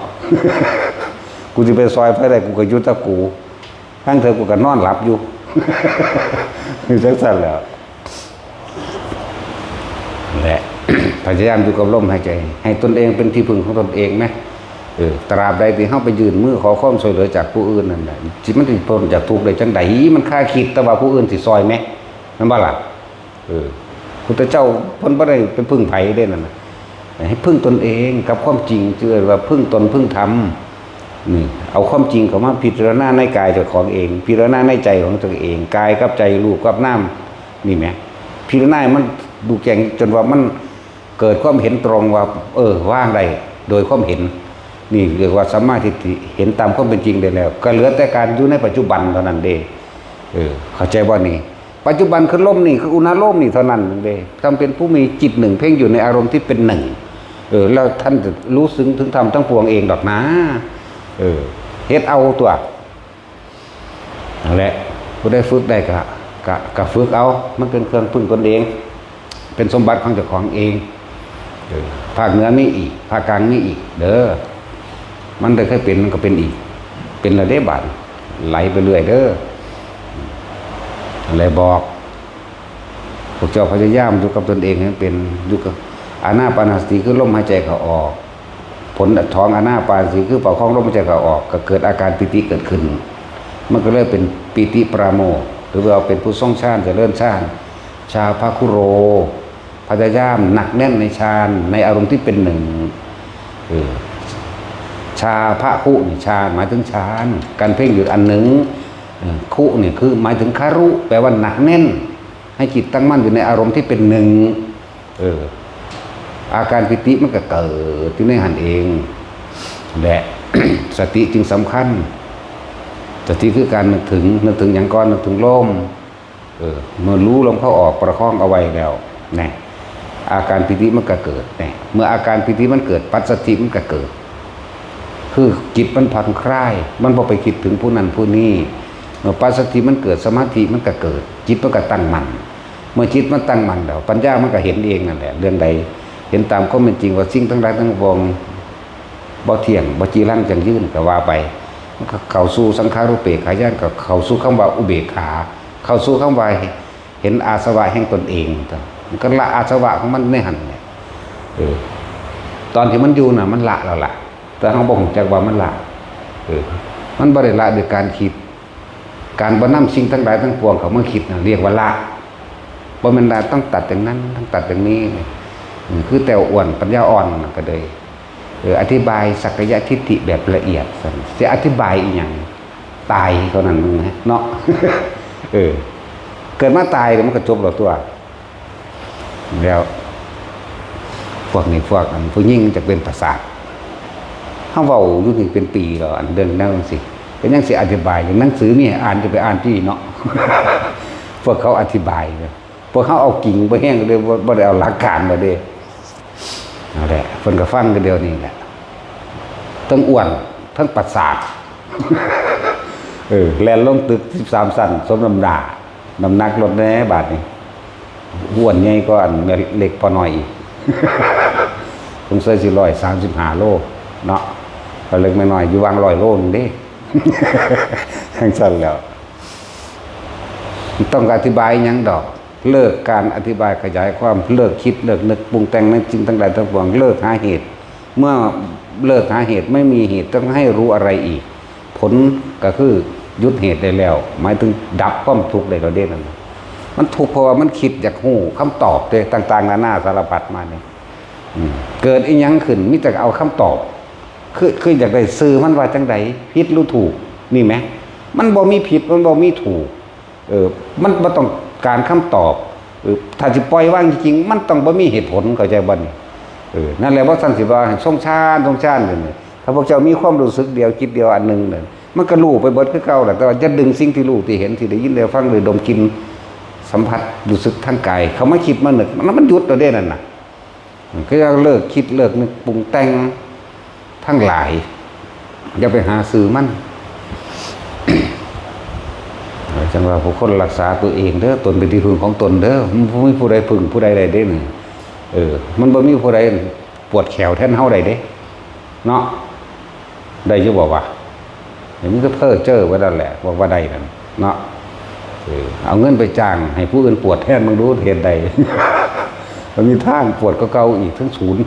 กูสิไปซอยไผได้กูก็อยู่ตะกูทั้งเธอกูก็นอนหลับอยู่ นี่จังซั่นแหล้วแหละ พยายามอยู่กับลมหายใจให้ตนเองเป็นที่พึ่งของตนเองไหมตราบใดที่เฮาไปยืนมือขอความช่วยเหลือจากผู้อื่นนั่นแหละจิตมันสิพ้นจากทุกข์ได้จังได๋มันคาคิดแต่ว่าผู้อื่นสิซอยไหมแม่นบ่ล่ะพุทธเจ้าเพิ่นบ่ได้เป็นพึ่งไผเด้นั่นน่ะให้พึ่งตนเองกับความจริงชื่อว่าพึ่งตนพึ่งธรรมนี่เอาความจริงเข้ามาพิจารณาในกายเจ้าของเองพิจารณาในใจของตัวเองกายกับใจรูปกับนามนี่แหมพิจารณามันดูแจ้งจนว่ามัน เกิดความเห็นตรงว่าว่างได้โดยความเห็นนี่เรียกว่าสัมมาทิฏฐิเห็นตามความเป็นจริงได้แล้ว ก็เหลือแต่การอยู่ในปัจจุบันเท่านั้นเด้เข้าใจว่านี่ปัจจุบันคือลมนี่คืออุณหภูมินี่เท่านั้นเด้ทำเป็นผู้มีจิตหนึ่งเพ่งอยู่ในอารมณ์ที่เป็นหนึ่งแล้วท่านจะรู้ซึ้งถึงธรรมทั้งปวงเองดอกนะเฮ็ดเอาตัวนั่นแหละผู้ได้ฝึกได้ก็ฝึกเอามันเป็นเครื่องพึ่งตนเองเป็นสมบัติของเจ้าของเองภาคเหนือมีอีกภาคกลางมีอีกเด้อมันได้เคยเป็นมันก็เป็นอีกเป็นระดับบาดไหลไปเรื่อยเด้ออะไรบอกพวกเจ้าพยายามอยู่กับตนเองให้เป็นอยู่กับอานาปานสติคือลมหายใจเข้าออกผลท้องอานาปานสติคือเป่าคล้องลมหายใจเข้าออกก็เกิดอาการปิติเกิดขึ้นมันก็เลยเป็นปิติปราโมทย์หรือเราเป็นผู้ทรงฌานเจริญฌานชาภคุโรพยายามหนักแน่นในฌานในอารมณ์ที่เป็นหนึ่งชาภคุนี่ฌานหมายถึงฌานการเพ่งอยู่อันหนึ่งคุเนี่ยคือหมายถึงคารุแปลว่าหนักแน่นให้จิตตั้งมั่นอยู่ในอารมณ์ที่เป็นหนึ่งอาการปิติมันก็เกิดที่ในหันเองและ สติจึงสำคัญสติคือการนึกถึงอย่างก้อนนึกถึงลมเมื่อรู้ลมเข้าออกประคองเอาไว้แล้วเนี่ยอาการปิติมันก็เกิดเนี่ยเมื่ออาการปิติมันเกิดปัสสติมันก็เกิดคือจิตมันผ่อนคลายมันพอไปคิดถึงผู้นั้นผู้นี้เมื่อปัสสติมันเกิดสมาธิมันก็เกิดจิตมันก็ตั้งมั่นเมื่อจิตมันตั้งมั่นแล้วปัญญามันก็เห็นเองนั่นแหละเรื่องใดเห็นตามความเป็นจริงว่าสิ่งทั้งหลายทั้งปวงบ่เที่ยงบ่จีรังจังยืนก็ว่าไปมันก็เข้าสู่สังขารุปเปกขาญาณก็เข้าสู่คำว่าอุเบกขาเข้าสู่คำว่าเห็นอาสวะแห่งตนเองมันก็ละอาสวะของมันในหันเนี่ยตอนที่มันอยู่น่ะมันละแล้วล่ะแต่เฮาบ่ฮู้จักว่ามันละมันบ่ได้ละด้วยการคิดการบ่นำสิ่งทั้งหลายทั้งปวงเขามาคิดน่ะเรียกว่าละบ่แม่นละต้องตัดอย่างนั้นต้องตัดอย่างนี้คือแต่อ้วนปัญญาอ่อนก็เลยอธิบายสักกายทิฏฐิแบบละเอียดจะอธิบายอีกอย่างตายเท่านั้นนะเนาะเกิดมาตายแล้วมันก็จบแล้วตัวแล้วพวกนี้พวกนั้นผู้ยิ่งจะเป็นประสาทเขาเว้าอยู่นี่เป็นปีแล้วอันเดินแนวสิเป็นยังสิอธิบายอย่างหนังสือนี่อ่านจะไปอ่านที่เนาะ พวกเขาอธิบายพวกเขาเอากิ่งไปแห้งเลยบ่ได้เอาหลักการมาเด้นั่นแหละเพิ่นก็ฟังกันเดียวนี่แหละทั้งอ้วนทั้งประสาท แล่นลงตึก13ชั้นสมน้ำหนักลดแน่บาดนี้อ้วนใหญ่กว่าอันเล็กพอหน่อยอีก สงสัยสิ135โลเนาะก็เล็กน้อยอยู่วาง100โลนึงเด้ ทั้งชั้นแล้วต้องอธิบายหยังดอกเลิกการอธิบายขยายความเลิกคิดเลิกนึกปรุงแต่งในจริงทั้งหลายทั้งปวงเลิกหาเหตุเมื่อเลิกหาเหตุไม่มีเหตุต้องให้รู้อะไรอีกผลก็คือยุดเหตุได้แล้วหมายถึงดับความทุกข์ได้เราได้นั่นมันทุกข์เพราะว่ามันคิดอยากหู้คำตอบเลยต่างๆนานาสารพัดมาเนี่ยเกิดอีหยังขึ้นมิแต่เอาคำตอบคืออยากได้ซื้อมันว่าจังใดผิดหรือถูกนี่ไหมมันบ่มีผิดมันบ่มีถูกมันบ่ต้องการคำตอบถ้าสิปล่อยว่างจริงๆมันต้องบ่มีเหตุผลเข้าใจบ่นี่นั่นแหละว่าท่านสิว่าทรงชาตินี่ถ้าพวกเจ้ามีความรู้สึกเดียวคิดเดียวอันนึงเนี่ยมันก็รู้ไปเบิดคือเก่าแหละแต่ว่าจะดึงสิ่งที่รู้ที่เห็นที่ได้ยินได้ฟังหรือดมกลิ่นสัมผัสรู้สึกทางกายเขาไม่คิดมานึกมันหยุดเอาได้นั่นน่ะก็จะเลิกคิดเลิกนึกปรุงแต่งทั้งหลายอย่าไปหาซื้อมัน จังว่าผู้คนรักษาตัวเองเด้อตนเป็นที่พึ่งของตนเด้อมันบ่มีผู้ใดพึ่งผู้ใดใดเด้นี่มันบ่มีผู้ใดปวดแขวแทนเฮาใดเด้เนาะได้อยู่บ่วะอย่างนี้ก็เพ้อเจ้อไว้นั่นแหละบอกว่าได้นั่นเนาะเอาเงินไปจ้างให้ผู้อื่นปวดแทนมึงรู้เหตุใด มันมีทางปวดก็เก่าอีกทั้งศูนย์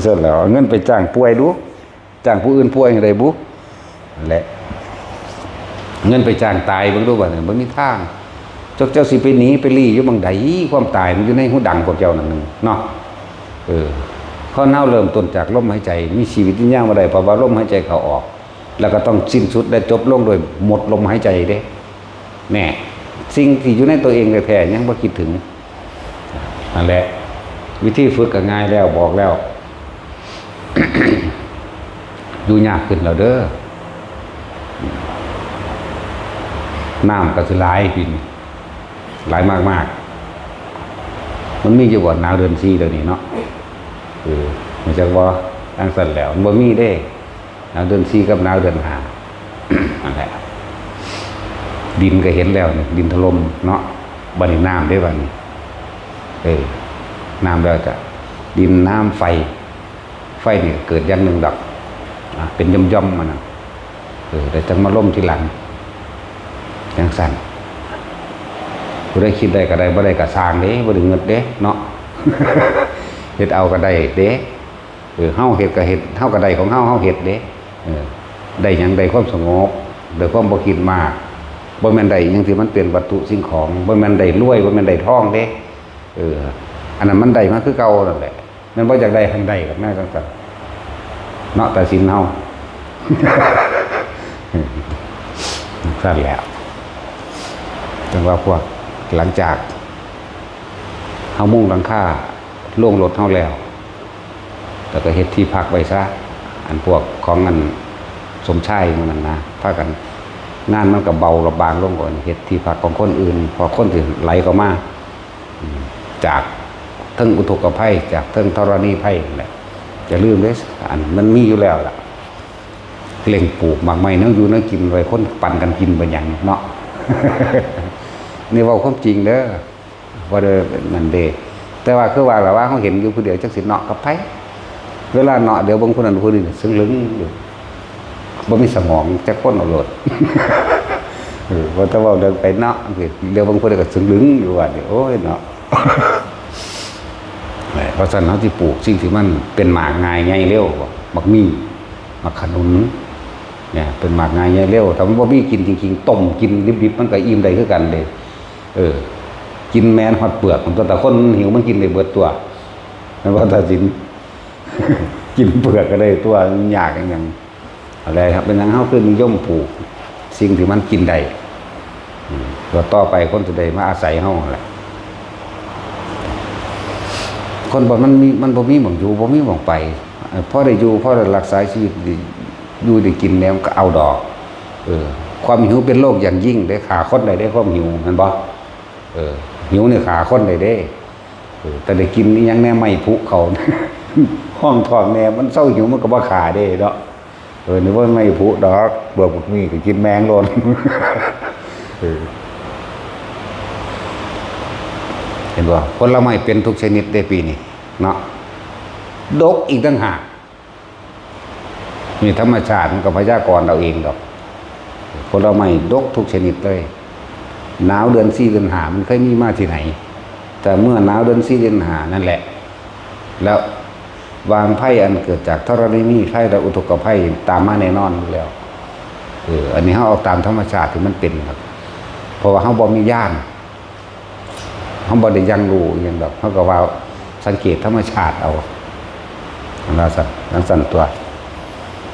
เสร็จแล้วเอาเงินไปจ้างป่วยดูจ้างผู้อื่นป่วยให้ได้บุแหละเงินไปจ้างตายเบิ่งดูว่าเนี่ยบ่มีทางเจ้าสิไปหนีไปลี้อยู่บางใดความตายมันอยู่ในหูดังพวกเจ้านั่นนึงเนาะข้อเน่าเริ่มต้นจากลมหายใจมีชีวิตที่ย่างบ่ได้เพราะว่าลมหายใจเข้าออกแล้วก็ต้องสิ้นสุดได้จบลงโดยหมดลมหายใจเด้แน่สิ่งที่อยู่ในตัวเองแท้ๆยังบ่คิดถึงนั่นแหละ วิธีฝึกก็ง่ายแล้วบอกแล้ว อยู่ยากขึ้นแล้วเด้อน้ำก็สิหลายปีนี้หลายมากๆมันมีอยู่บ่หนาวเดือน4เดี๋ยวนี้เนาะมันจักว่าตั้งสั่นแล้วมันบ่มีเด้หนาวเดือน4กับหนาวเดือน5นั่นแหละดินก็เห็นแล้วเนี่ยดินถล่มเนาะบัดนี้น้ำได้บัดนี้น้ำแล้วจะดินน้ำไฟเนี่ยเกิดอย่างหนึ่งดอกเป็นย่อมๆมันนะแต่จังมาล่มทีหลังอย่างสั่นผู้ได้คิดได้ก็ได้บ่ได้ก็สร้างเด้บ่ได้เงินเด้เนาะ เฮ็ดเอาก็ได้เด้เฮาเฮ็ดก็เฮ็ดเฮาก็ได้ของเฮาเฮ็ดเด้ได้หยังได้ความสงบได้ความบ่คิดมากบ่แม่นได้หยังที่มันเป็นวัตถุสิ่งของบ่แม่นได้รวยบ่แม่นได้ทองเด้อันนั้นมันได้มาคือเก่านั่นแหละมันบ่อยากได้ทันได้กับแม่จังซั่นเนาะแต่สินเฮา สั่นแล้วจังว่าพวกหลังจากเฮามุ่งหลังคาโล่งรถเฮาแล้วแล้วก็เฮ็ดที่พักไว้ซะอันพวกของอันสมชายมันนั่นนะพากันงานมันก็เบาระบางลงกว่าเฮ็ดที่พักของคนอื่นพอคนที่ไหลเข้ามาจากเทิงอุทกภัยจากเทิงธรณีภัยนั่นแหละจะลืมเด้อันมันมีอยู่แล้วล่ะเล่งปลูกหมากไม้เนื้ออยู่เนื้อกินไว้คนปั่นกันกินไปอย่างเนาะ นี่ว่าความจริงเด้อว่าเด้อนั่นเด้แต่ว่าคือว่าล่ะว่าเขาเห็นอยู่ผู้เดียวจักสิเนาะกับไผเวลาเนาะเดี๋ยวบางคนนั้นผู้นี้ซึ่งลึงอยู่บ่มีสมองจักคนเอาโลด ว่าแต่ว่าเดินไปเนาะเดี๋ยวบางคนก็ซึ่งลึงอยู่ว่าโอ้ยเนาะ เพราะฉะนั้นเขาที่ปลูกสิ่งที่มันเป็นหมากง่ายง่ายเร็วมักมีมักขนุนเนี่ยเป็นหมากง่ายง่ายเร็วแต่มันบ่มีกินจริงๆต้มกินดิบๆมันก็อิ่มได้คือกันเลยกินแมนหอดเปลือกของตัวแต่คนหิวมันกินได้เบิดตัวไม่ว่าแต่สิน กินเปลือกก็ได้ตัวยากอย่างอะไรครับเป็นอย่างเฮาคือนิยมปลูกสิ่งที่มันกินได้ตัวต่อไปคนจะได้มาอาศัยเฮาแหละคนบ่มันบ่มีหม่องอยู่บ่มีหม่องไปพอได้อยู่พอได้รักษาชีวิตอยู่ได้กินแล้วก็เอาดอกความหิวเป็นโรคอย่างยิ่งได้ขาคนได้ความหิวแม่นบ่หิวนี่ขาคนได้แต่ได้กินอีหยังแน่ไม่พุเขา ห้องท้องแน่มันเศร้าหิวมันก็บ่ขาได้เนาะนึกว่าไม่พุดอกเบื่อพวกนี้ก็กินแมงโลน เห็นบ่ผลไม้เป็นทุกชนิดได้ปีนี้เนาะดกอีกต่างหากมีธรรมชาติมันก็พยากรณ์เอาเองดอกผลไม้ดกทุกชนิดเลยหนาวเดือน4เดือน5มันเคยมีมาที่ไหนแต่เมื่อหนาวเดือน4เดือน5นั่นแหละแล้ววางไพ่อันเกิดจากธรณีภัยและอุทกภัยตามมาแน่นอนแล้วอันนี้เฮาเอาตามธรรมชาติที่มันเป็นครับเพราะว่าเฮาบ่มีญาณเขาบ่ได้ยังรู้อย่างแบบเขาก็ว่าสังเกตธรรมชาติเอาลักษณะตัว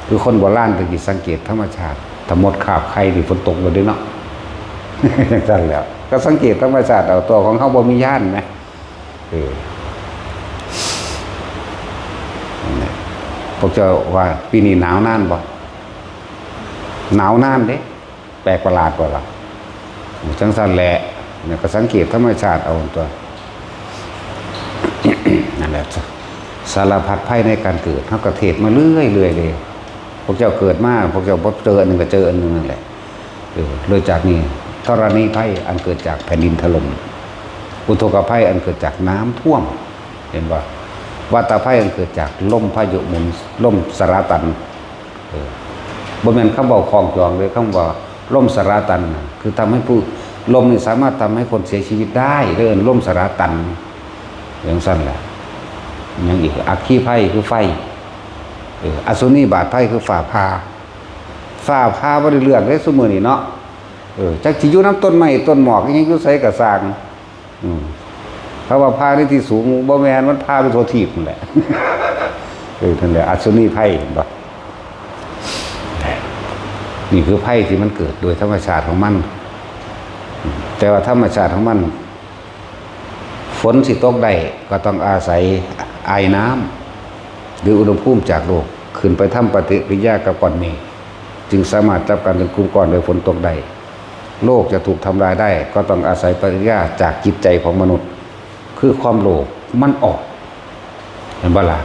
คือคนโบราณตะกี้สังเกตธรรมชาติถ้าหมดขาบใครหรือฝนตกเลยด้วยเนาะ อย่างนั้นแล้วก็สังเกตธรรมชาติเอาตัวของเขาบ่มีย่านไหมพวกเจ้าว่าปีนี้หนาวนานบ่หนาวนานเด้แปลกประหลาดกว่าล่ะจังซั่นแหละเนี่ยก็สังเกตธรรมชาติเอาตัว นั่นแหละสารพัดภัยในการเกิดเท่ากับเทศมาเรื่อยเลยพวกเจ้าเกิดมาพวกเจ้าพบเจออันหนึ่งก็เจออันหนึ่งนั่นแหละเลยจากนี้ธรณีภัยอันเกิดจากแผ่นดินถล่มอุทกภัยอันเกิดจากน้ำท่วมเห็นว่าวัฏภัยอันเกิดจากลมพายุหมุนลมสารตันบ่แม่นคำบอกคลองจองเลยคำว่าลมสารตันคือทำให้ผู้ลมนี่สามารถทำให้คนเสียชีวิตได้เรื่องลมสารตันอย่างสั้นแหละยังอีกอัคคีภัยคือไฟอสุนีบาทภัยคือฝ่าพาบ่ได้เลือกได้ซุมื้อนี้เนาะจักสิอยู่น้ำต้นไม้ต้นหมอกยังอยู่ไสก็สร้างเพราะว่าพาในที่สูงบ่แม่นมันพาไปทั่วทีบนั่นแหละนั่นแหละอสุนีภัยเห็นบ่นี่คือภัยที่มันเกิดโดยธรรมชาติของมันแต่ว่าธรรมชาติของมันฝ นสิตกได้ก็ต้องอาศัยไอน้ำหรืออุณหภูมิจากโลกขึ้นไปทำปฏิกิริยากับก้อนเมฆจึงสามารถจับกันเป็นกลุ่มก้อนโดยฝนตกได้โลกจะถูกทำลายได้ก็ต้องอาศัยปฏิกิริยาจากจิตใจของมนุษย์คือความโลภมันออกเห็นบ่ล่ะ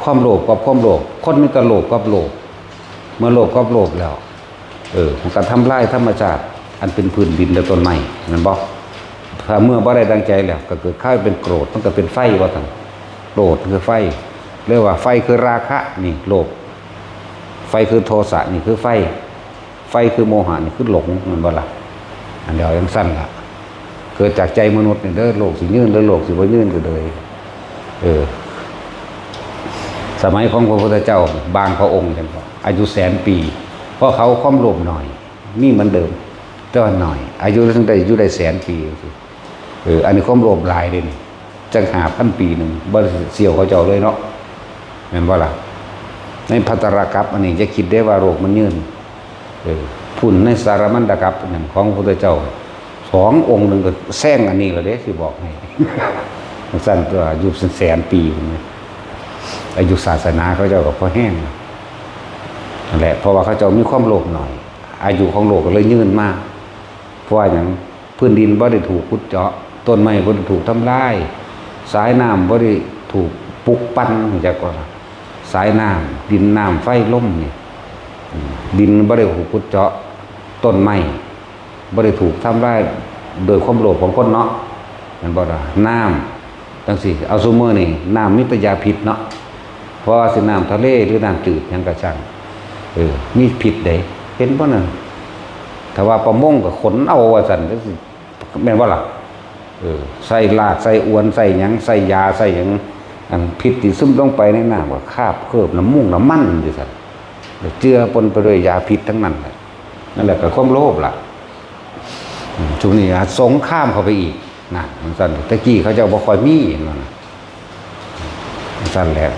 ความโลภกับความโลภคนมีแต่โลภกับโลภเมื่อโลภกับโลภแล้วมันก็ทำลายธรรมชาติอันเป็นพื้นดินและต้นไม้นั่นบ่ถ้าเมื่อบ่ได้ดังใจแล้วก็เกิดข้าวเป็นโกรธมันก็เป็นไฟว่าซั่นโกรธคือไฟเรียกว่าไฟคือราคะนี่โลภไฟคือโทสะนี่คือไฟคือโมหะนี่คือหลงมันบ่ล่ะอันเดียวยังสั้นล่ะเกิดจากใจมนุษย์นี่เด้อโลกสิยืนเด้อโลกสิบ่ยืนก็เลยสมัยของพระพุทธเจ้าบางพระองค์จังอายุ100,000 ปีเพราะเขาความโลภหน่อยมีเหมือนเดิมแต่ว่าหน่อยอายุถึงได้อยู่ได้100,000 ปีอันนี้ความโลภหลายเด้นี่จัง5,000 ปีนึงบ่เสี่ยวเขาเจ้าเลยเนาะแม่นบ่ล่ะในภัตตรกัปอันนี้จะคิดได้ว่าโลกมันยืนพุ่นในสารมันตกัปนั่นของพระพุทธเจ้า2 องค์นึงก็แซงอันนี้แล้วเด้สิบอกให้สั้นตัวอายุเป็น100,000 ปีพุ่นนี่อายุศาสนาเขาเจ้าก็พอแห้งนั่นแหละเพราะว่าเขาเจ้ามีความโลภหน่อยอายุของโลกก็เลยยืนมากเพราะว่าอย่างพื้นดินบ่ได้ถูกขุดเจาะต้นไม้บ่ได้ถูกทำลายสายน้ำบ่ได้ถูกปลุกปั้นจักว่าสายน้ำดินน้ำไฟลมนี่ดินบ่ได้ถูกขุดเจาะต้นไม้บ่ได้ถูกทำลายโดยความโลภของคนเนาะมันบ่ล่ะน้ำจังซี่เอาซุมื้อนี่น้ำมีแต่ยาพิษเนาะเพราะว่าสิน้ำทะเลหรือน้ำจืดหยังก็ช่างมีผิดได้เห็นบ่นั่นถ้าว่าประมงก็ขนเอาว่าซั่นจังซี่แม่นบ่ล่ะใส่ลากใส่อวนใส่หยังใส่ยาใส่หยังอันพิษที่ซึมลงไปในน้ำก็คาบเคลือบน้ำมูกน้ำมันอยู่ซั่นเจือปนไปด้วยยาพิษทั้งนั้นนั่นแหละก็ความโลภล่ะช่วงนี้สงครามเข้าไปอีกนะมันซั่นตะกี้เขาเจ้าบ่ค่อยมีนั่นมันซั่นแหละ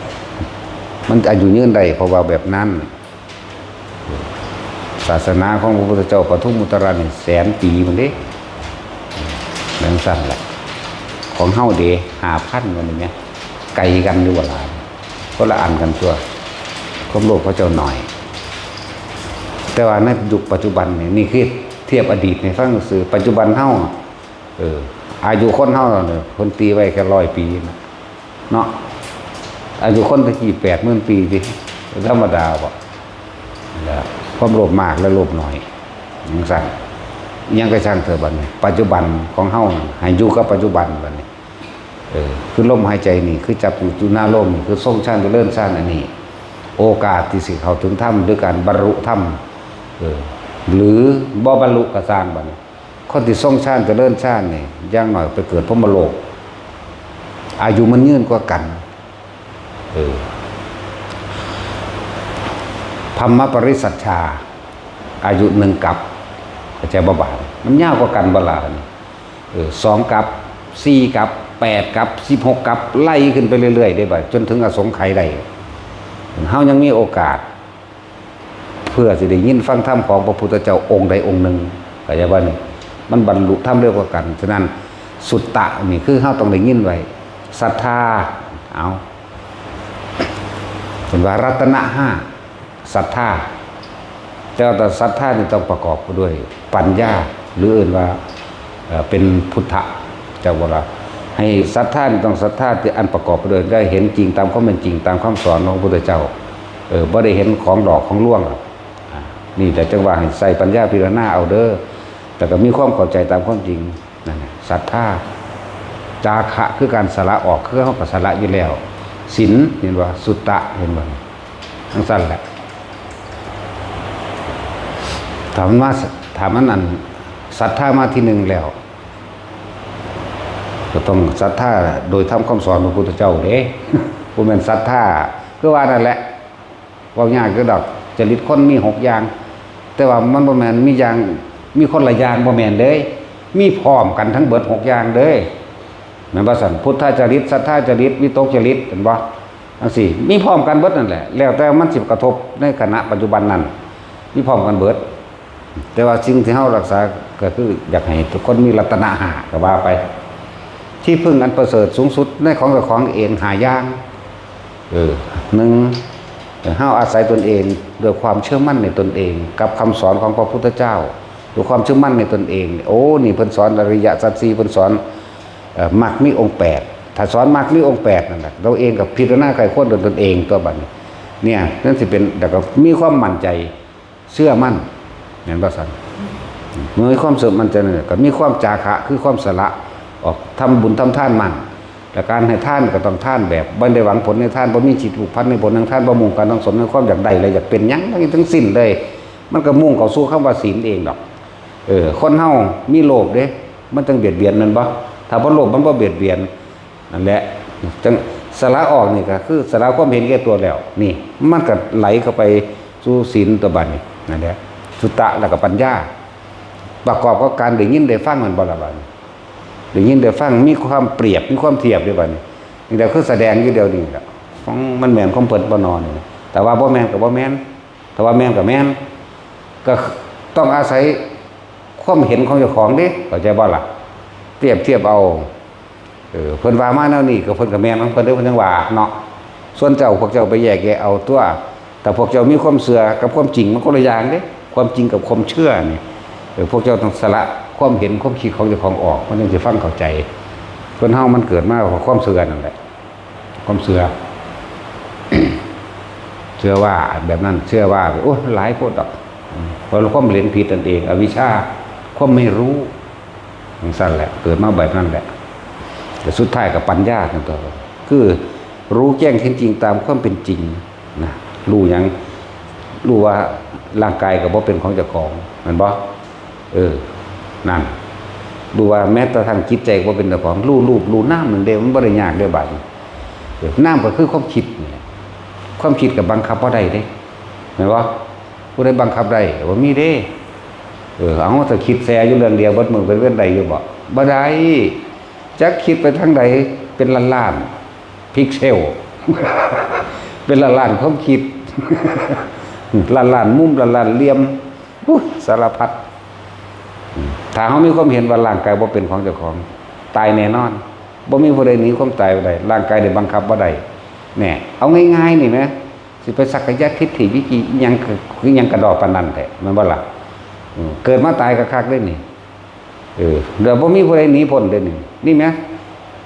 มันอายุยืนได้เพราะว่าแบบนั้นศาสนาของพระพุทธเจ้าปทุมมุตระนี่100,000 ปีมันเด้แบบสั้นแหละของเฮาเด้5,000มันนี่แม่ไกลกันอยู่ว่าหลายคนละอันกันตัวความโลภเขาเจ้าหน่อยแต่ว่าในยุคปัจจุบันนี่คือเทียบอดีตในฟังสื่อปัจจุบันเฮาอายุคนเฮาเนี่ยคนตีไว้แค่100 ปีเนาะอายุคนตะกี้80,000 ปีสิธรรมดาบ่แล้วความโลภมากและโลภน้อยจังซั่นยังก็ช่างเถอะบัดนี้ปัจจุบันของเฮาให้อยู่กับปัจจุบันบัดนี้คือลมหายใจนี่คือจับอยู่หน้าลมนี่คือทรงฌานเจริญฌานอันนี้โอกาสที่สิเข้าถึงธรรมด้วยการบรรลุธรรมหรือบ่บรรลุก็สร้างบัดนี้คนที่ทรงฌานเจริญฌานนี่อย่างน้อยไปเกิดพรหมโลกอายุมันยืนกว่ากันธรรมปริสัชชาอายุ1 กับใจบ่บาดมันยาวกว่ากันบ่ล่ะนี่2 กับ4 กับ8 กับ16 กับไล่ขึ้นไปเรื่อยๆได้บ่จนถึงอสงไขยได้เฮายังมีโอกาสเพื่อสิได้ยินฟังธรรมของพระพุทธเจ้าองค์ใดองค์หนึ่งเข้าใจบ่นี่มันบรรลุธรรมเร็วกว่ากันฉะนั้นสุตตะนี่คือเฮาต้องได้ยินไว้ศรัทธาเอาเป็นว่ารัตนะ5ศรัทธาแต่ว่าศรัทธานี่ต้องประกอบด้วยปัญญาหรืออื่นว่าเป็นพุทธะเจ้าว่าให้ศรัทธานี่ต้องศรัทธาที่อันประกอบไปด้วยได้เห็นจริงตามความเป็นจริงตามคำสอนของพระพุทธเจ้าบ่ได้เห็นของดอกของล่วงนี่แต่จังว่าให้ใส่ปัญญาพิจารณาเอาเด้อแต่ก็มีความเข้าใจตามความจริงนั่นแหละศรัทธาจาคะคือการสละออกคือเฮาก็สละอยู่แล้วศีลเห็นว่าสุตตะเห็นบ่ทั้งสั้นแหละถามมันอันศรัทธามาที่หนึ่งแล้วก็ต้องศรัทธาโดยทำคำสอนของพระพุทธเจ้าเด้บ่แม่นศรัทธาคือว่านั่นแหละเว้ายากคือดอกจริตคนมี6 อย่างแต่ว่ามันบ่แม่นมีอย่างมีคนละอย่างบ่แม่นเด้มีพร้อมกันทั้งเบิด6 อย่างเด้แม่นบ่ซั่นพุทธจริตศรัทธาจริตวิตกจริตเห็นบ่จังซี่มีพร้อมกันเบิดนั่นแหละแล้วแต่มันสิกระทบในขณะปัจจุบันนั้นมีพร้อมกันเบิดแต่ว่าสิ่งที่เฮารักษาก็คืออยากให้ทุกคนมีรัตนะ5ก็ว่าไป ที่พึ่งอันประเสริฐสูงสุดในของกับของเองหาย่างหนึ่งเฮาอาศัยตนเองด้วยความเชื่อมั่นในตนเองกับคำสอนของพระพุทธเจ้าด้วยความเชื่อมั่นในตนเองโอ้นี่เพิ่นสอนอริยสัจสี่เพิ่นสอนมรรคมีองค์8ถ้าสอนมรรคมีองค์8นั่นแหละเราเองกับพิจารณาไขข้อตนเองตัวบัดนี้เนี่ยนั่นสิเป็นแต่ก็มีความมั่นใจเชื่อมั่นเห็นบ่ซั่นเมื่อมีความเชื่อมั่นใจเนี่ยก็มีความจาคะคือความสละออกทำบุญทำทานมั่นแต่การให้ท่านก็ต้องท่านแบบบ่ได้หวังผลในท่านบ่มีจิตผูกพันในผลทางท่านบ่มุ่งการต้องสมในความอยากได้เลยอยากเป็นหยังทั้งสิ้นเลยมันก็มุ่งเข้าสู่คำว่าศีลเองดอกคนเฮามีโลภเด้มันต้องเบียดเบียนนั่นบ่ถ้าบ่โลภมันบ่เบียดเบียนนั่นแหละจังสละออกนี่ก็คือสละความเห็นแก่ตัวแล้วนี่มันก็ไหลเข้าไปสู่ศีลตัวบัดนี้นั่นแหละสุตตะแล้วก็ปัญญาประกอบกับการได้ยินได้ฟังมันบ่ล่ะบัดได้ยินได้ฟังมีความเปรียบมีความเทียบด้วยบัดนี้นี่เดี๋ยวคือแสดงอยู่เดียวนี่ล่ะของมันแม่นของเพิ่นบ่นอนนี่แต่ว่าบ่แม่นก็บ่แม่นแต่ว่าแม่นก็แม่นก็ต้องอาศัยความเห็นของเจ้าของเด้เข้าใจบ่ล่ะเปรียบเทียบเอาเพิ่นว่ามาแนวนี้ก็เพิ่นก็แม่นของเพิ่นเด้อเพิ่นจังว่าเนาะส่วนเจ้าพวกเจ้าไปแยกแยะเอาตัวแต่พวกเจ้ามีความเชื่อกับความจริงมันคนละอย่างเด้ความจริงกับความเชื่อนี่พวกเจ้าต้องสละความเห็นความคิดของเจ้าของออกมันถึงจะฟังเข้าใจคนเฮามันเกิดมาเพราะความเชื่อนั่นแหละความเชื่อ เชื่อว่าแบบนั้นเชื่อว่าโอ้หลายคนดอกเพราะเราความเรียนผิดนั่นเองอวิชชาความไม่รู้อย่างสั้นแหละเกิดมาแบบนั้นแหละแต่สุดท้ายกับปัญญาทั้งตัวคือรู้แจ้งเห็นจริงตามความเป็นจริงนะรู้อย่างรู้ว่าร่างกายกับว่าเป็นของเจ้าของมันบ่นั่นดูว่าแม้แต่ทางจิตใจว่าเป็นเจ้าของรู้น้ำหนึ่งเดียวมันบ่ได้ยากเด้อบัดน้ำก็คือความคิดความคิดกับบังคับบ่ได้เด้เห็นบ่ผู้ใดบังคับได้ว่ามีเด้เอาแต่คิดแซ่อยู่เรื่องเดียวบ่มือเป็นเว้นใดอยู่บ่ได้จักคิดไปทางใดเป็นล้านๆพิกเซล เป็นล้านๆความคิด ล้านๆมุมล้านๆเหลี่ยมสารพัดถ้าเขามีความเห็นว่าร่างกายบ่เป็นของเจ้าของตายแน่นอนบ่มีผู้ใดหนีความตายไปได้ร่างกายได้บังคับบ่ได้แน่เอาง่ายๆนี่แหมสิไปสักยะทิฏฐิวิจิยังคือยังกระดอกปานนั้นแท้มันบ่ล่ะเกิดมาตายคักๆได้นี่เดี๋ยวบ่มีผู้ใดหนีพ้นได้นี่แหม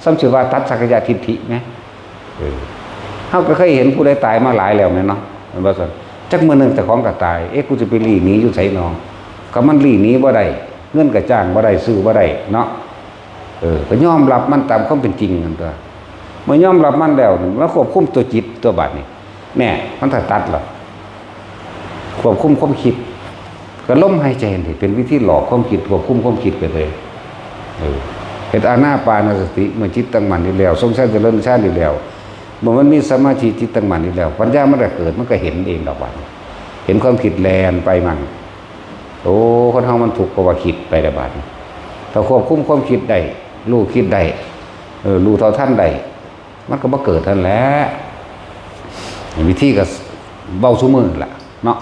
ซ้ำชื่อว่าตัดสักยะทิฏฐิแหมเฮาก็เคยเห็นผู้ใดตายมาหลายแล้วแม่นเนาะมันบ่ซั่นจักมื้อนึงเจ้าของก็ตายกูจะไปหลีหนีอยู่ไสเนาะก็มันหลีหนีบ่ได้เงินก็จ้างบ่ได้ซื้อบ่ได้เนาะก็ยอมรับมันตามความเป็นจริงนั่นตัวเมื่อยอมรับมันแล้วมันควบคุมตัวจิตตัวบัดนี่แน่มันถ้าตัดหรอควบคุมความคิดก็ลมหายใจนี่เป็นวิธีหลอกความคิดควบคุมความคิดไปเลยเฮ็ดอานาปานสติเมื่อจิตตั้งมั่นอยู่แล้วทรงฌานเจริญฌานอยู่แล้วเมื่อมันมีสมาธิจิตตั้งมั่นอยู่แล้วปัญญามันก็เกิดมันก็เห็นเองดอกบัดเห็นความคิดแล่นไปมันโอ้คนเฮามันถูกกว่าคิดไปได้บัดถ้าควบคุมความคิดได้รู้คิดได้รู้เท่าทันได้มันก็บ่เกิดทันแหละวิธีก็เบาซุมือล่ะเนาะ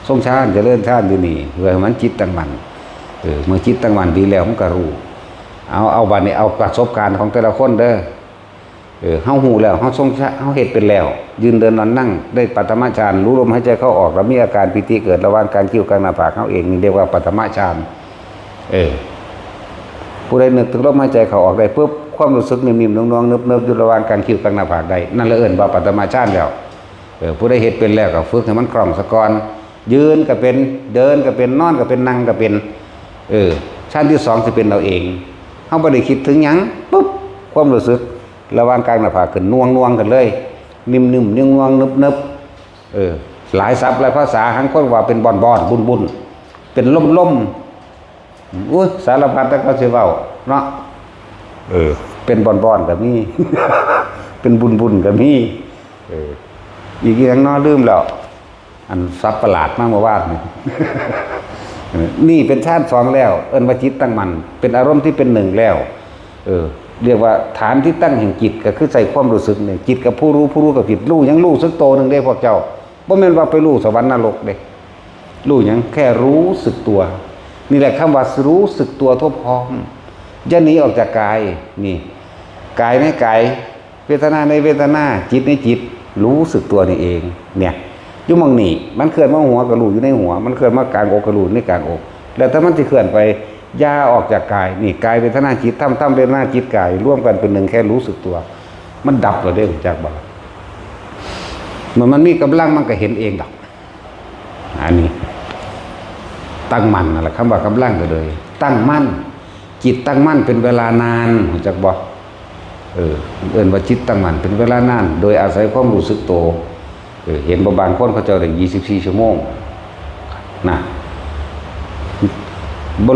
ทรงฌานเจริญฌานอยู่นี่เพื่อให้มันจิตตั้งมั่นเมื่อจิตตั้งมั่นดีแล้วมันก็รู้เอาบัดนี้เอาประสบการณ์ของแต่ละคนเด้อเฮาฮู้แล้วเฮาทรงเฮาเฮ็ดเป็นแล้วยืนเดินนอนนั่งได้ปัตมฌานรู้ลมหายใจเข้าออกแล้วมีอาการปิติเกิดระหว่างการคิ้วกลางหน้าผากเฮาเองนี่เรียกว่าปัตมฌานผู้ใดนึกถึงลมหายใจเข้าออกได้ปุ๊บความรู้สึกนิ่มๆนวลๆเนิบๆอยู่ระหว่างการคิ้วกลางหน้าผากได้นั่นละเอิ้นว่าปัตมฌานแล้วผู้ใดเฮ็ดเป็นแล้วก็ฝึกให้มันคล่องซะก่อนยืนก็เป็นเดินก็เป็นนอนก็เป็นนั่งก็เป็นฌานที่2สิเป็นเราเองเฮาบ่ได้คิดถึงหยังปุ๊บความรู้สึกระหว่างกลางหน้าผากขึ้นน่วงๆกันเลยนิ่มๆน่วงๆนึบๆหลายศัพท์หลายภาษาหังคนว่าเป็นบ่อนๆบุญๆเป็นล่มๆอุ้ยสารพัดแต่ก็สิเว้าเนาะเป็นบ่อนๆก็มี เป็นบุญๆก็มีอีกอย่างน้อลืมแล้วอันศัพท์ประหลาดมากเมื่อวานนี่ นี่เป็นฌาน2แล้วเอิ้นว่าจิตตั้งมั่นเป็นอารมณ์ที่เป็น1แล้วเรียกว่าฐานที่ตั้งแห่งจิตก็คือใส่ความรู้สึกนี่จิตกับผู้รู้กับจิตรู้ยังรู้สึกโตนึงเด้พวกเจ้าบ่แม่นว่าไปรู้สวรรค์นรกเด้รู้หยังแค่รู้สึกตัวนี่แหละคำว่ารู้สึกตัวทั่วพร้อม อย่าหนีออกจากกายนี่กายในกายเวทนาในเวทนาจิตในจิตรู้สึกตัวนี่เองเนี่ยยุ่มองนี่มันเคลื่อนมาหัวกระลูอยู่ในหัวมันเคลื่อนมากลางอกกระลูในกลางอกแล้วถ้ามันจะเคลื่อนไปย่าออกจากกายนี่กายเวทนาจิตทำเวทนาจิตกายร่วมกันเป็นหนึ่งแค่รู้สึกตัวมันดับเราได้จากบ่เหมือนมันมีกำลังมันก็เห็นเองดับอันนี้ตั้งมั่นนั่นแหละคำว่ากำลังก็เลยตั้งมั่นจิตตั้งมั่นเป็นเวลานานจากบ่เอิ้นว่าจิตตั้งมั่นเป็นเวลานานโดยอาศัยความรู้สึกตัวเห็นบางคนเขาเจ้าได้24 ชั่วโมงนะบ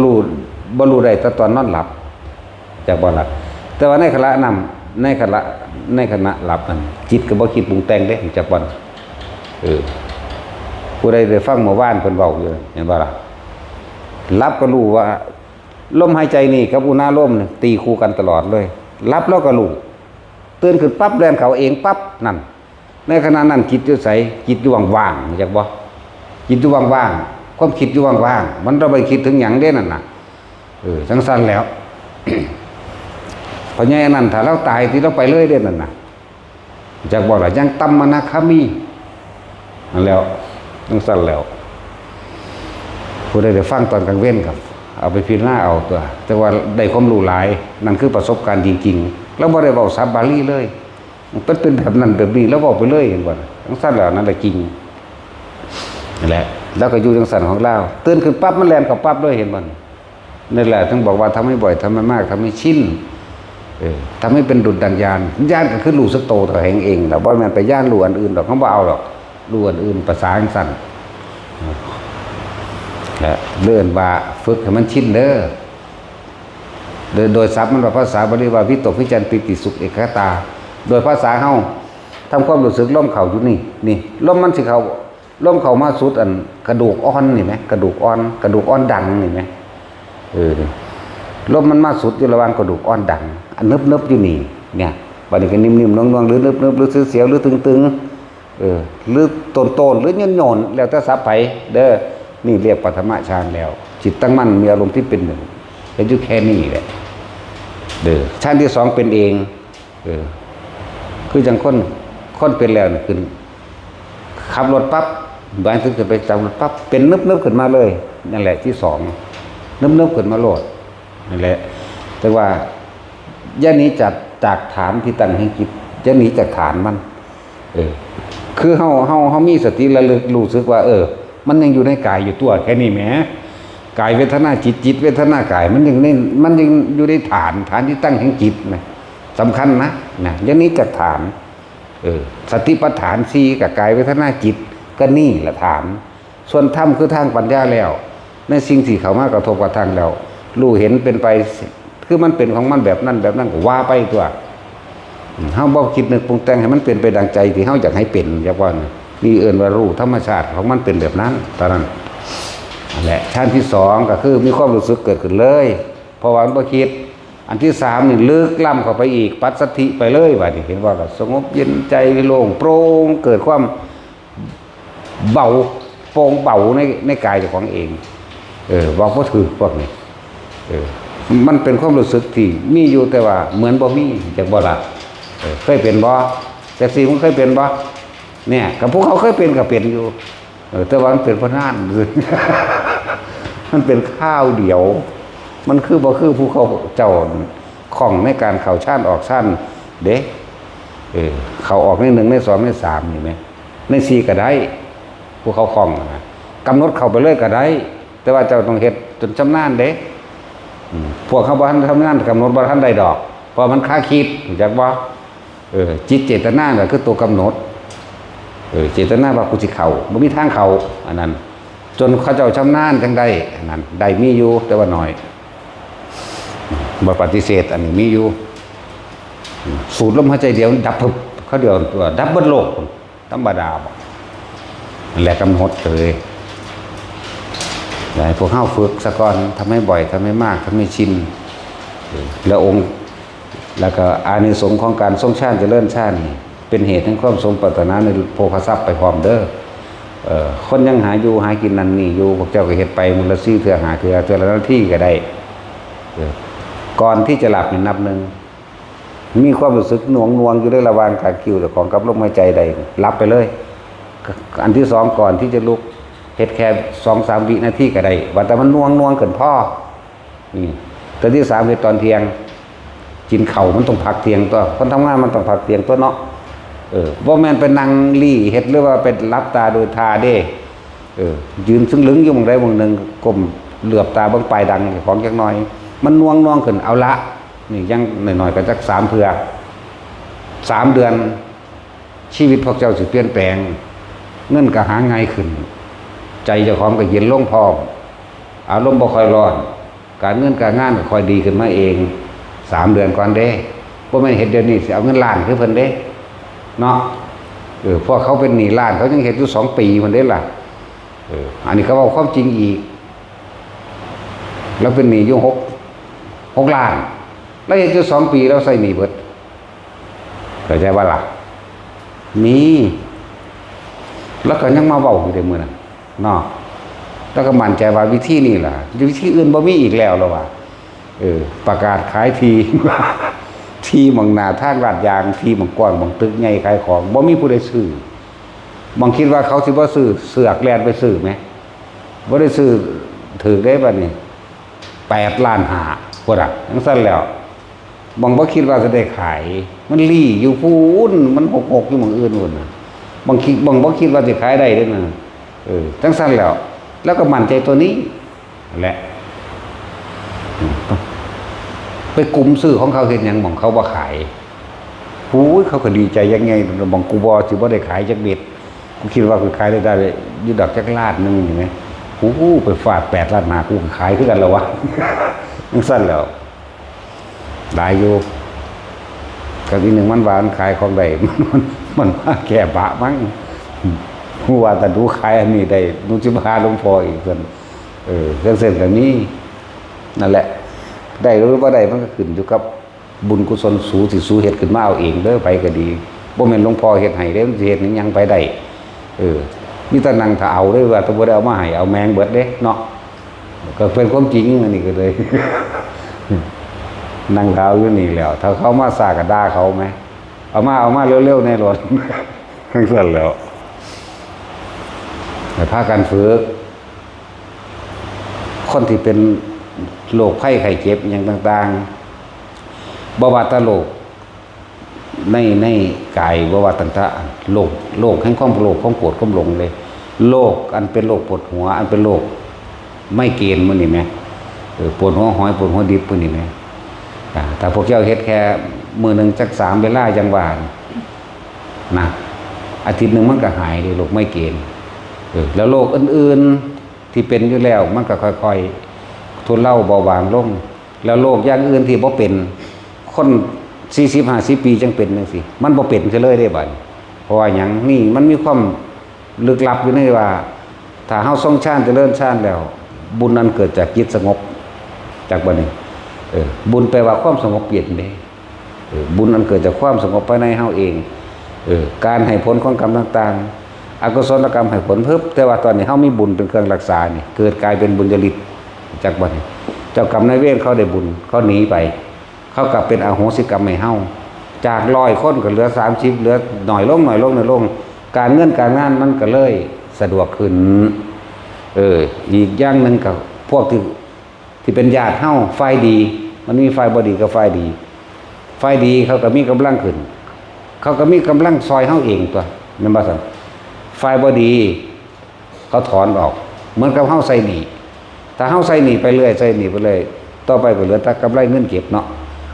รูได้แต่ตอนนอนหลับจากบ่หลับแต่ว่าในขณะนำในขณะหลับนั้นจิตก็บ่คิดปรุงแต่งได้จากบ่ผู้ใดได้ฟังเมื่อวานเพิ่นเว้าอยู่เห็นบ่ล่ะหลับก็รู้ว่าลมหายใจนี่กับอุณาลมนี่ตีคู่กันตลอดเลยหลับแล้วก็รู้ตื่นขึ้นปั๊บแล่นเขาเองปั๊บนั่นในขณะนั้นจิตอยู่ไสจิตอยู่ว่างๆจากบ่จิตอยู่ว่างๆความคิดอยู่ว่างๆมันเราไปคิดถึงหยังเด้นั่นน่ะจังซั่นแล้ว พอใหญ่อันนั้นถ้าเราตายที่เราไปเลยเด้นั่นน่ะจากบ่ล่ะยังตัมมนะคามีนั่นแล้วจังซั่นแล้วผู้ใดได้ฟังตอนกลางเว้นครับเอาไปพิจารณาเอาตัวแต่ว่าได้ความรู้หลายนั่นคือประสบการณ์จริงๆแล้วบ่ได้เว้าศัพท์บาลีเลยมันเป็นแบบนั้นแบบนี้แล้วเว้าไปเลยเห็นบ่จังซั่นแล้วนั่นแหละจริงนั่นแหละแล้วก็อยู่จังซั่นของเราตื่นขึ้นปั๊บมันแล่นเข้าปั๊บเลยเห็นบ่นั่นแหละถึงบอกว่าทำให้บ่อยทำให้มากทำให้ชินทำให้เป็นดุจดังยานญาณก็คือรู้สึกโตตัวเองแต่ว่ามันไปย่านรู้อันอื่นดอกเขาบ่เอาหรอกรู้อันอื่นภาษาอังสั่นและเลื่อนว่าฝึกให้มันชินเด้อโดยศัพท์มันว่าภาษาบาลีว่าวิตกวิจารปิติสุขเอกตาโดยภาษาเฮาทำความรู้สึกลมเข่าอยู่นี่ลมมันสิเข้าลมเข้ามาสุดอันกระดูกอ่อนนี่ไหมกระดูกอ่อนดังนี่ไหมลมมันมาสุดอยู่ระหว่างกระดูกอ่อนดังอันนึบอยู่นี่เนี่ยบัดนี้ก็นิ่มๆนวลๆหรือนึบหรือเสียวๆหรือตึงหรือโตนหรือโยนแล้วแต่สับไผเด้อนี่เรียกปฐมฌานแล้วจิตตั้งมั่นมีอารมณ์ที่เป็นหนึ่งเป็นอยู่แค่นี้แหละเด้อฌานที่สองเป็นเองคือจังคนเป็นแล้วนี่คือขับรถปั๊บบางทีจะไปจับรถปั๊บเป็นนึบขึ้นมาเลยนั่นแหละที่สองนึบขึ้นมาโลดนั่นแหละแต่ว่าย่านี้จากฐานที่ตั้งให้จิตย่านี้จากฐานมันคือเฮามีสติระลึกรู้สึกว่ามันยังอยู่ในกายอยู่ตัวแค่นี้แหมกายเวทนาจิตเวทนากายมันยังอยู่ในฐานที่ตั้งแห่งจิตนะสำคัญนะย่านี้จากฐานสติปัฏฐาน4กับกายเวทนาจิตก็นี่แหละฐานส่วนธรรมคือทางปัญญาแล้วในสิ่งที่เข้ามากระทบกระทั่งแล้วรู้เห็นเป็นไปคือมันเป็นของมันแบบนั้นก็ว่าไปตัวเฮาบ่คิดนึกปรุงแต่งให้มันเป็นไปดังใจที่เฮาอยากให้เป็นอย่างว่านี่เอิ้นว่ารู้ธรรมชาติของมันเป็นแบบนั้นตอนนั้นนั่นแหละชั้นที่2ก็คือมีความรู้สึกเกิดขึ้นเลยเพราะว่ามันบ่คิดอันที่3นี่ลึกล้ำเข้าไปอีกปัสสัทธิไปเลยว่านี่เห็นว่าก็สงบเย็นใจโล่งโปร่งเกิดความเบาโปร่งเบาในกายเจ้าของเองบอกบ่ถูกพวกนี้มันเป็นความรู้สึกที่มีอยู่แต่ว่าเหมือนบ่มีจักบ่ล่ะเคยเป็นบ่แต่สิมันเคยเป็นบ่เนี่ยกับพวกเขาเคยเป็นก็เป็นอยู่แต่ว่ามันเป็นพนานมันเป็นข้าวเดียวมันคือบ่คือผู้เขาเจ้าของในการเข้าฌานออกฌานเด้เข้าออกใน1ใน2ใน3นี่แหมใน4ก็ได้ผู้เขาคล่องนะกำหนดเข้าไปเลยก็ได้แต่ว่าเจ้าต้องเฮ็ดจนชำนาญเด้พวกเขาบ่ทันทำงานกำหนดบ่ทันได้ดอกเพราะมันคาคิดจักบ่จิตเจตนาก็คือตัวกำหนดเจตนาว่ากูสิเข้าบ่มีทางเข้าอันนั้นจนเขาเจ้าชำนาญจังได้อันนั้นได้มีอยู่แต่ว่าน้อยบ่ปฏิเสธอันนี้มีอยู่สูดลมหายใจเดียวดับเขาเดียวตัวดับเบิดโลกธรรมดาบ่นั่นแหละกำหนดเลยพวกเข้าฝึกสะก่อนทำให้บ่อยทำให้มากทำให้ชินแล้วองค์แล้วก็อานิสงส์ของการทรงฌานเจริญฌานเป็นเหตุให้ความสมปรารถนาในโภคทรัพย์ไปพร้อมเด้อคนยังหาอยู่หากินนั่นนี่อยู่พวกเจ้าก็เฮ็ดไปมูลละ4เทื่อหาเทื่อละนาทีก็ได้ ก่อนที่จะหลับนี่นับหนึ่งมีความรู้สึกหน่วงอยู่ในระหว่างขาคิ้วแต่ของกับลมหายใจใดหลับไปเลยอันที่สองก่อนที่จะลุกเฮ็ดแค่2-3 วินาทีก็ได้ว่าแต่มันน่วงเกินพ่อนี่แต่ที่สามคือตอนเที่ยงกินเข่ามันต้องพักเที่ยงตัวคนทำงานมันต้องพักเที่ยงตัวเนาะบ่แม่นไปนั่งลี่เฮ็ดหรือว่าเป็นรับตาโดยทาเด้ยืนซึ่งลึงอยู่หม้องใดหม้องหนึงก้มเหลือบตาเบิ่งปลายดังของจักหน่อยมันน่วงขึ้นเอาละนี่ยังหน่อยๆก็จัก3เทื่อ3 เดือนชีวิตพวกเจ้าสิเปลี่ยนแปลงเงินก็หาง่ายขึ้นใจเจ้าของก็เย็นลงพร้อมอารมณ์บ่ค่อยร้อนการเงินการงานก็ค่อยดีขึ้นมาเอง3 เดือนก่อนเด้บ่แม่นเฮ็ดเดี๋ยวนี้สิเอาเงินล้านคือเพิ่นเด้เนาะพวกเขาเป็นหนี้ล้านเขายังเฮ็ดอยู่2 ปีพุ่นเด้ล่ะอันนี้เขาเอาความจริงอีกแล้วเป็นหนี้อยู่6 ล้านแล้วเฮ็ดอยู่2 ปีแล้วใส่หนี้เบิดเข้าใจบ่ล่ะมีแล้วก็ยังมาเว้าอยู่ในมื้อนั้นเนาะแล้วก็มั่นใจว่าวิธีนี้ล่ะวิธีอื่นบ่มีอีกแล้วล่ะว่าประกาศขายทีที่หม่องหน้าทางลาดยางที่หม่องกว้างหม่องตึกใหญ่ขายของบ่มีผู้ใดซื้อบางคิดว่าเขาสิบ่ซื้อเสือกแล่นไปซื้อมั้ยบ่ได้ซื้อถือได้บัดนี้8 ล้าน5พุ่นน่ะจังซั่นแล้วบางบ่คิดว่าจะได้ขายมันลี่อยู่พูนมันหกอยู่หม่องอื่นพุ่นน่ะบางบ่คิดว่าสิขายได้เด้อน่ะจังซั่นแล้วก็มั่นใจตัวนี้แหละไปกลุ่มซื้อของเขาเห็นหยังหม่องเขาบ่ขายหูยเขาก็ดีใจยังไงบางกูบ่สิบ่ได้ขายจักเม็ดกูคิดว่ากูขายได้อยู่ดอกจักล้านนึงเห็นมั้ยหูไปฟาด8 ล้านกูก็ขายคือกันแล้ววะจังซั่นแล้วหลายอยู่ก็อีกนึงมันว่ามันขายของได้มันมาแก้บะมั้งฮู้ว่าแต่ดูขายอันนี้ได้ดูสิพาหลวงพ่ออีกเพิ่นเรื่องเส้นก็มีนั่นแหละได้หรือบ่ได้มันก็ขึ้นอยู่กับบุญกุศลสูสิสูเฮ็ดขึ้นมาเอาเองเด้อไปก็ดีบ่แม่นหลวงพ่อเฮ็ดให้เด้มันสิเฮ็ดหยังไปได้มีแต่นั่งถ้าเอาเด้อว่าถ้าบ่ได้เอามาให้เอาแมงเบิดเด้เนาะก็เป็นความจริงอันนี้ก็เลย นั่งเท้าอยู่นี่แล้วถ้าเขามาสาก็ด่าเขามั้ยเอามาเร็วๆในรถทั้งนั้นแล้วแต่พากันฝึกคนที่เป็นโรคไข้ไข้เจ็บอย่างต่างๆบ่ว่าแต่โรคในกายบ่ว่าต่างๆโรคแห่งความโลภความโกรธความหลงเลยโรคอันเป็นโรคปวดหัวอันเป็นโรคไม่เกณฑ์มื้อนี้แหมปวดหัวหอยปวดหัวดิบมื้อนี้แหมถ้าพวกเจ้าเฮ็ดแค่มื้อนึงจัก3เวลาจังว่านะอาทิตย์นึงมันก็หายโรคไม่เกณฑ์แล้วโรคอื่นๆที่เป็นอยู่แล้วมันก็ค่อยๆทุเลาเบาบางลงแล้วโรคอย่างอื่นที่บ่เป็นคน40-50 ปีจังเป็นจังซี่มันบ่เป็นซะเลยเด้บัดเพราะว่าหยังนี่มันมีความลึกลับอยู่ในว่าถ้าเฮาทรงฌานเจริญฌานแล้วบุญนั้นเกิดจากจิตสงบจากบัดนี้บุญแปลว่าความสงบเย็นเด้บุญนั้นเกิดจากความสงบภายในเฮาเองการให้ผลของกรรมต่างๆอกุศลกรรมให้ผลเพิ่มแต่ว่าตอนนี้เฮามีบุญเป็นเครื่องรักษานี่เกิดกลายเป็นบุญญาฤทธิ์จากบัดนี้เจ้ากรรมนายเวรเขาได้บุญเขาหนีไปเขากลับเป็นอโหสิกรรมให้เฮาจาก100 คนก็เหลือ30เหลือหน่อยลงการเงินการงานมันก็เลยสะดวกขึ้นอีกอย่างนึงก็พวกที่เป็นญาติเฮาฝ่ายดีมันมีฝ่ายบ่ดีกับฝ่ายดีฝ่ายดีเขาก็มีกำลังขึ้นเขาก็มีกำลังซอยเฮาเองตัวแม่นบ่ซั่นฝ่ายบ่ดีเขาถอนออกเหมือนกับเฮาใส่หนี้ถ้าเฮาใส่หนี้ไปเรื่อยต่อไปก็เหลือแต่กำไรเงินเก็บเนาะ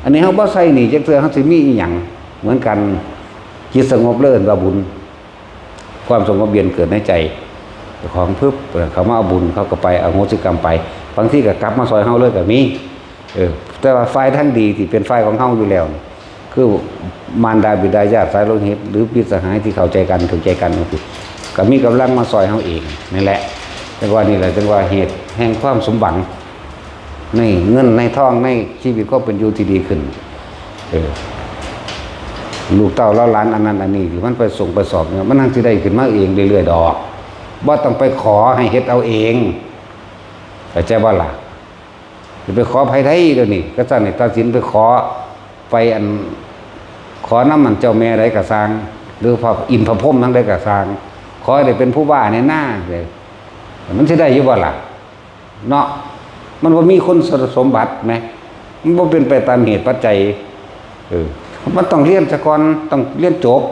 อันนี้เฮาบ่ใส่หนี้จักเทื่อเฮาสิมีอีหยังเหมือนกันจิตสงบเลิศว่าบุญความสงบเย็นเกิดในใจของปึ๊บเขามาเอาบุญเขาก็ไปอโหสิกรรมไปบางทีก็กลับมาซอยเฮาเลยก็มีแต่ว่าฝ่ายทั้งดีที่เป็นฝ่ายของเฮาอยู่แล้วคือมารดาบิดาญาติสายโลหิตหรือพี่สหายที่เข้าใจกันก็มีกำลังมาซอยเฮาเองนั่นแหละแต่ว่านี่แหละจังว่าเหตุแห่งความสมหวังในเงินในทองในชีวิตก็เป็นอยู่ที่ดีขึ้นลูกเต้าเล่าหลานอันนั้นอันนี้ที่มันไปส่งไปสอบเนี่ยมันนั่งสิได้ขึ้นมาเองเรื่อยๆดอกบ่ต้องไปขอให้เฮ็ดเอาเองเข้าใจบ่ล่ะ จะไปขอภัยไทยเดี๋ยวนี้ก็สั่นให้ตัดสินไปขอไปขอน้ำมันเจ้าแม่ใดกระสร้างหรือพระอินทร์พระพรหมทั้งใดกระสร้างขอให้ได้เป็นผู้ว่าในหน้าเลยมันจะได้อยู่บ่ล่ะเนาะมันว่ามีคนสมบัติไหมมันบ่เป็นไปตามเหตุปัจจัยมันต้องเรียนซะก่อนต้องเรียนจบ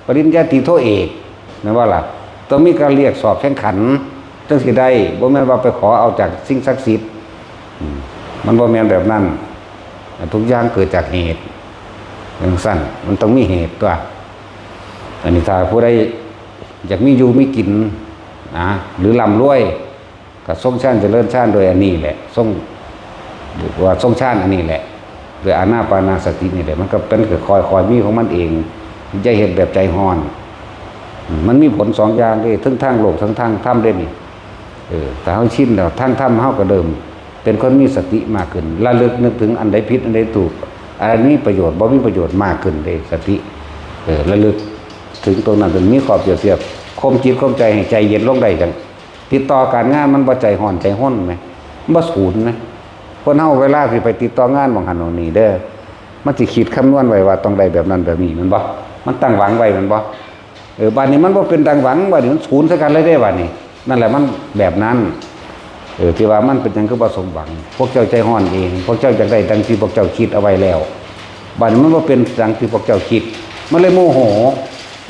ปริญญาตรีโทเอกนะว่าล่ะต้องมีการเรียกสอบแข่งขันจังสิได้บ่แม่นว่าไปขอเอาจากสิ่งศักดิ์สิทธิ์มันบ่แม่นแบบนั้นทุกอย่างเกิดจากเหตุอย่างสั้นมันต้องมีเหตุตัวอันนี้ถ้าผู้ใดอยากมีอยู่มีกินนะหรือร่ำรวยก็ทรงชาติเจริญชาติโดยอันนี้แหละทรงว่าทรงชาติอันนี้แหละโดยอานาปานาสตินี่แหละมันก็เป็นคอยมีของมันเองจะเห็นแบบใจฮ้อนมันมีผลสองอย่างเลยทั้งทางโลกทั้งทางธรรมได้นี่แต่เฮาชินแล้วทางธรรมเฮาก็เดิมเป็นคนมีสติมากขึ้นระลึกนึกถึงอันใดผิดอันใดถูกอันนี้ประโยชน์บ่มีประโยชน์มากขึ้นเลยสติระลึกถึงตรงนั้นเป็นมีขอบเสียบคมจิตคมใจให้ใจเย็นลงได้จังติดต่อการงานมันบ่ใจห่อนใจห้นไหมบ่สูญไหมคนเฮาเวลาสิไปติดต่องานบางหันตรงนี้เด้อมันสิคิดคำนวณไว้ว่าต้องได้แบบนั้นแบบนี้มันบ่มันตั้งหวังไว้มันบ่บัดนี้มันบ่เป็นตั้งหวังบัดนี้มันสูญซะกันเลยเด้บัดนี้นั่นแหละมันแบบนั้นที่ว่ามันเป็นหยังคือบ่สมหวังพวกเจ้าใจห้อนเองพวกเจ้าอยากได้ดังที่พวกเจ้าคิดเอาไว้แล้วบัดนี้มันบ่เป็นดังที่พวกเจ้าคิดมันเลยโมโห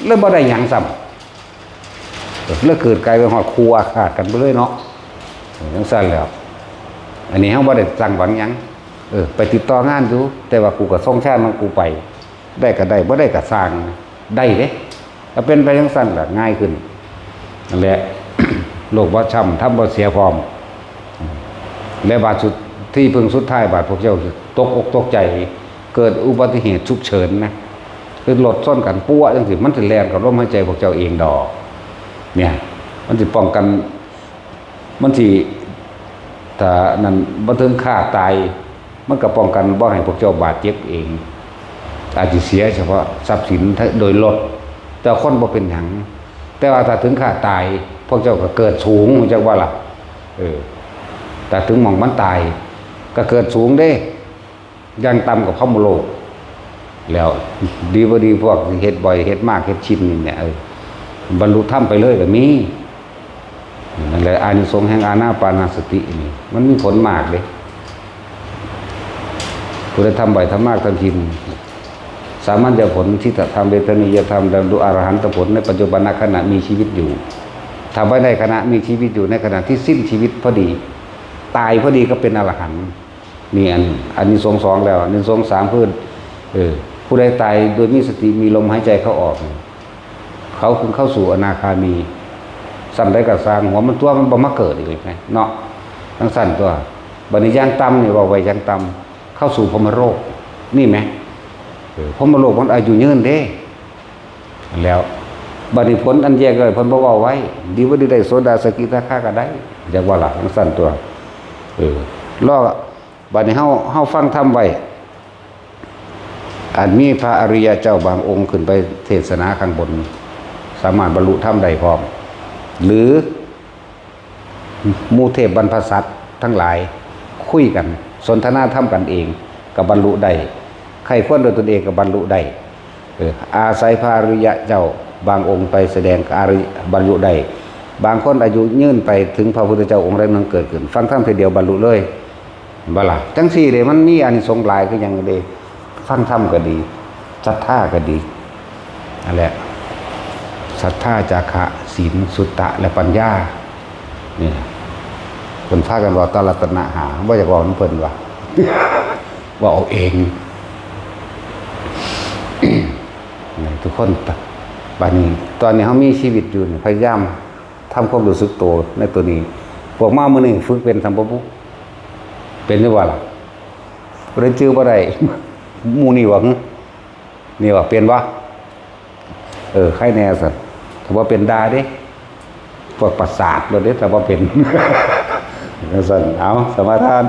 เลยบ่ได้หยังซ้ำเลยเกิดกลายเป็นฮอดครูอาฆาตกันไปเลยเนาะจังซั่นแล้วอันนี้เฮาบ่ได้ตั้งหวังหยังไปติดต่องานอยู่แต่ว่ากูก็ส่งชาติมันกูไปได้ก็ได้บ่ได้ก็สร้างได้เด้ถ้าเป็นไปจังซั่นล่ะง่ายขึ้นนั่นแหละ โลกบ่ช้ำทำบ่เสียพร้อมและบาดสุดที่พึ่งสุดท้ายบาดพวกเจ้าตกอกตกใจเกิดอุบัติเหตุฉุกเฉินนะคือรถซ่อนกันปั้วจังซี่มันสิแล่นกับลมหายใจพวกเจ้าเองดอกเนี่ยมันสิป้องกันมันสิถ้านั้นบ่ถึงฆ่าตายมันก็ป้องกันบ่ให้พวกเจ้าบาดเจ็บเองอาจสิเสียเฉพาะทรัพย์สินโดยรถแต่คนบ่เป็นหยังแต่ว่าถ้าถึงฆ่าตายพวกเจ้าก็เกิดสูงจักว่าล่ะแต่ถึงหม่องมันตายก็เกิดสูงเด้ยังต่ำกับพรหมโลกแล้วดีบ่ดีพวกเฮ็ดบ่อยเฮ็ดมากเฮ็ดชินนี่เนี่ยบรรลุธรรมไปเลยก็มีนั่นแหละอานิสงส์แห่งอานาปานสตินี่มันมีผลมากเลยผู้ใดทำบ่อยทำมากทำชินสามารถจะผลที่จะทำเวทนิยธรรมดำดูอรหันตผลในปัจจุบันขณะมีชีวิตอยู่ทำไว้ในขณะมีชีวิตอยู่ในขณะที่สิ้นชีวิตพอดีตายพอดีก็เป็นอรหันต์นี่อันนี้สงสองแล้วอันนี้สงสามพื้นผู้ใดตายโดยมีสติมีลมหายใจเข้าออกเขาคือเข้าสู่อนาคามีสั่นได้กับสร้างหัวมันตัวมันบ่มาเกิดอีกเลยเนาะทั้งสั่นตัวบัดนี้ย่างต่ำนี่ว่าไว้ย่างต่ำเข้าสู่พรหมโลกนี่ไหมพรหมโลกมันอายุยืนเด้แล้วบัดนี้ผลอันแยกเลยเพิ่นบ่เว้าไว้ดีว่าได้โสดาสกิทาคาก็ได้อยากว่าล่ะทั้งสั่นตัวล้อบัดนี้เฮาฟังธรรมไว้อันมีพระอริยเจ้าบางองค์ขึ้นไปเทศนาข้างบนสามารถบรรลุธรรมได้พร้อมหรือหมู่เทพบรรพสัตว์ทั้งหลายคุยกันสนทนาธรรมกันเองก็บรรลุได้ใครควรโดยตนเองก็บรรลุได้อาศัยพระอริยเจ้าบางองค์ไปแสดงบรรลุได้บางคนอายุยืนไปถึงพระพุทธเจ้าองค์ใดนึงเกิดขึ้นฟังธรรมทีเดียวบรรลุเลยบ่ล่ะจังซี่เด้มันมีอานิสงส์หลายคือหยังเด้ฟังธรรมก็ดีศรัทธาก็ดีนั่นแหละศรัทธาจาคะศีลสุตตะและปัญญานี่เพิ่นพากันว่าตรัตนะหาบ่อยากบอกนำเพิ่นว่าว่าเอาเองทุกคนบัดนี้ตอนนี้เฮามีชีวิตอยู่พยายามทำความรู้สึกตัวในตัวนี้พวกมามื้อนี้ฝึกเป็นสัมปพุเป็นหรือว่าล่ะบ่ได้จื้อบ่ได้หมู่นี่ว่านี่ว่าเป็นบ่ใครแน่ซั่นถ้าว่าเป็นดาเด้พวกประสาทบ่เด้ถ้าว่าเป็นซั่นเอาสมาทาน